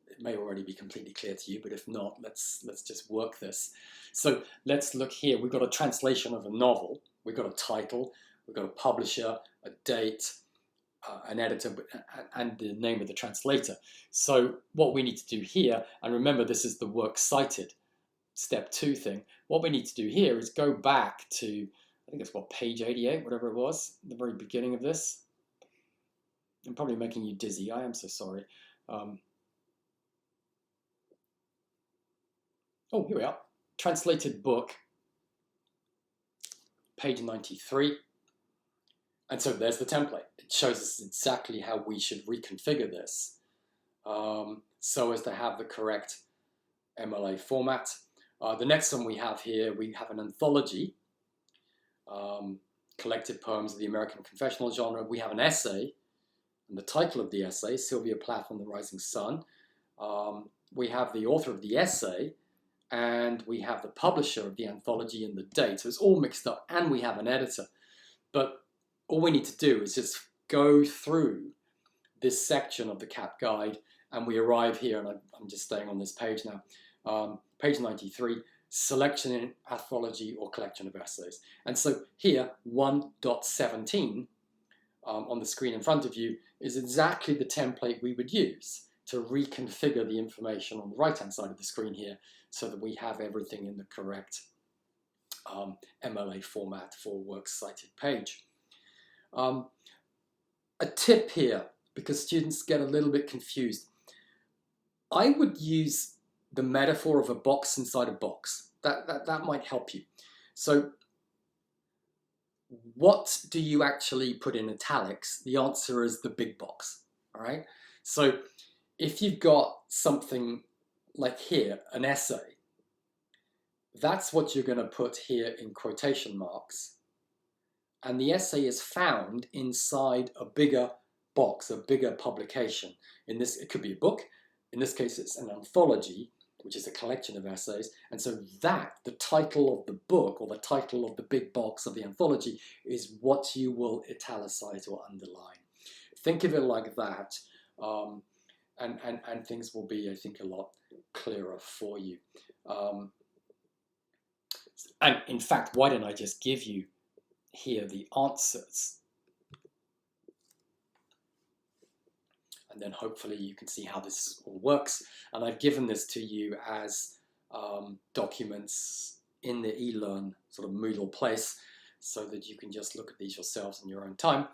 It may already be completely clear to you, but if not, let's just work this. So let's look here. We've got a translation of a novel. We've got a title. We've got a publisher, a date, an editor, and the name of the translator. So what we need to do here, and remember this is the Works Cited step 2 thing. What we need to do here is go back to, I think it's what, page 88, whatever it was, the very beginning of this. I'm probably making you dizzy. I am so sorry. Oh, here we are. Translated book, page 93. And so there's the template. It shows us exactly how we should reconfigure this so as to have the correct MLA format. The next one we have here, we have an anthology, collected poems of the American confessional genre. We have an essay, and the title of the essay, Sylvia Plath on the Rising Sun. We have the author of the essay, and we have the publisher of the anthology and the date. So it's all mixed up, and we have an editor. But all we need to do is just go through this section of the CAP guide, and we arrive here, and I'm just staying on this page now, page 93, selection in anthology or collection of essays. And so here, 1.17 on the screen in front of you is exactly the template we would use to reconfigure the information on the right-hand side of the screen here so that we have everything in the correct MLA format for Works Cited page. A tip here, because students get a little bit confused. I would use the metaphor of a box inside a box. That might help you. So what do you actually put in italics? The answer is the big box, all right? So if you've got something like here, an essay, that's what you're going to put here in quotation marks. And the essay is found inside a bigger box, a bigger publication. In this, it could be a book. In this case, it's an anthology, which is a collection of essays. And so that, the title of the book or the title of the big box of the anthology, is what you will italicize or underline. Think of it like that, and things will be, I think, a lot clearer for you. And in fact, why don't I just give you here the answers? And then hopefully you can see how this all works. And I've given this to you as documents in the eLearn sort of Moodle place, so that you can just look at these yourselves in your own time.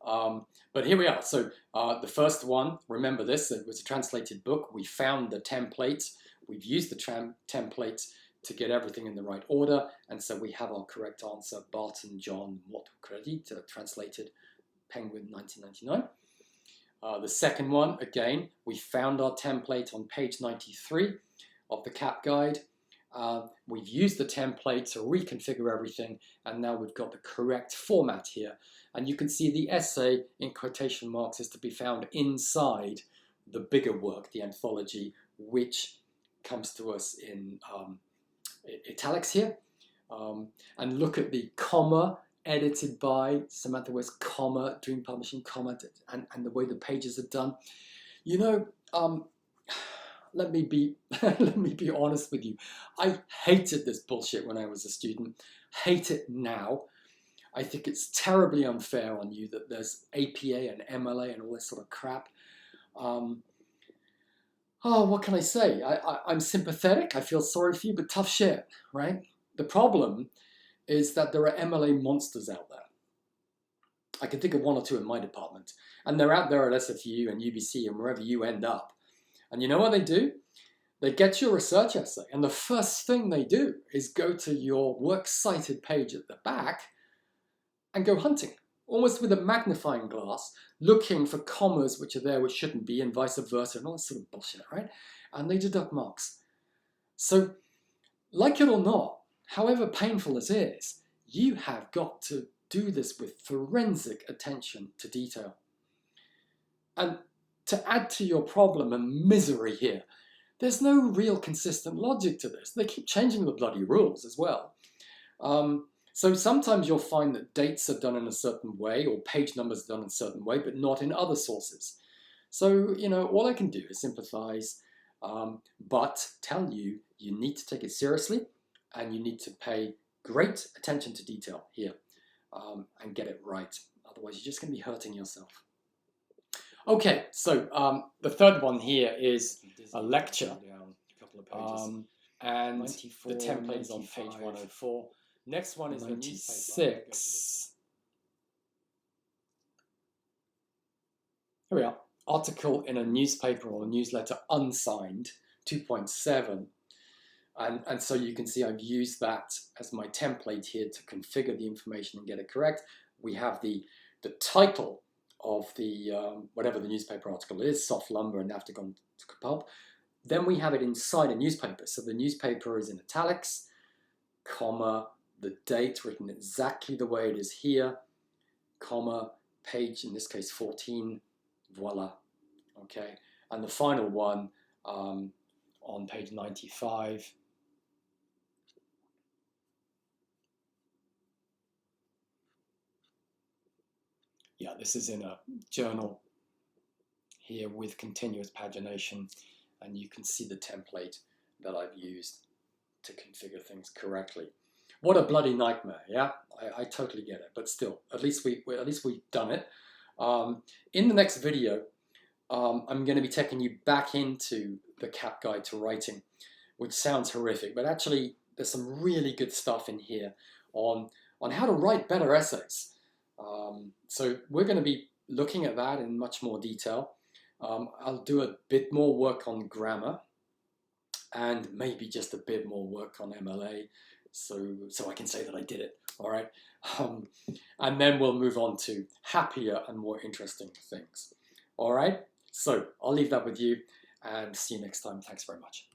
But here we are. So the first one, remember this, it was a translated book. We found the template. We've used the template to get everything in the right order. And so we have our correct answer, Barton John Motocredit, translated Penguin 1999. The second one, again, we found our template on page 93 of the CAP guide. We've used the template to reconfigure everything, and now we've got the correct format here. And you can see the essay in quotation marks is to be found inside the bigger work, the anthology, which comes to us in italics here. And look at the comma, edited by Samantha West, comma, Dream Publishing, comma, and the way the pages are done. You know, let me be honest with you. I hated this bullshit when I was a student. Hate it now. I think it's terribly unfair on you that there's APA and MLA and all this sort of crap. Oh, what can I say? I'm sympathetic. I feel sorry for you, but tough shit, right? The problem is that there are MLA monsters out there. I can think of one or two in my department, and they're out there at SFU and UBC and wherever you end up. And you know what they do? They get your research essay, and the first thing they do is go to your works cited page at the back and go hunting, almost with a magnifying glass, looking for commas which are there which shouldn't be, and vice versa, and all this sort of bullshit, right? And they deduct marks. So, like it or not, however painful this is, you have got to do this with forensic attention to detail. And to add to your problem and misery here, there's no real consistent logic to this. They keep changing the bloody rules as well. So sometimes you'll find that dates are done in a certain way or page numbers are done in a certain way, but not in other sources. So, you know, all I can do is sympathize, but tell you, you need to take it seriously and you need to pay great attention to detail here and get it right. Otherwise, you're just going to be hurting yourself. Okay, so the third one here is a lecture. And the template is on page 104. Next one is 96. Here we are. Article in a newspaper or a newsletter unsigned, 2.7. And so you can see I've used that as my template here to configure the information and get it correct. We have the title of the whatever the newspaper article is, Soft Lumber and Naftagon Pulp. Then we have it inside a newspaper. So the newspaper is in italics, comma, the date written exactly the way it is here, comma, page, in this case 14, voila, okay. And the final one on page 95. Yeah, this is in a journal here with continuous pagination, and you can see the template that I've used to configure things correctly. What a bloody nightmare, yeah? I totally get it, but still, at least we've done it. In the next video, I'm going to be taking you back into the CAP Guide to Writing, which sounds horrific, but actually there's some really good stuff in here on how to write better essays. So we're going to be looking at that in much more detail. I'll do a bit more work on grammar and maybe just a bit more work on MLA, so I can say that I did it, all right? And then we'll move on to happier and more interesting things, all right? So I'll leave that with you and see you next time. Thanks very much.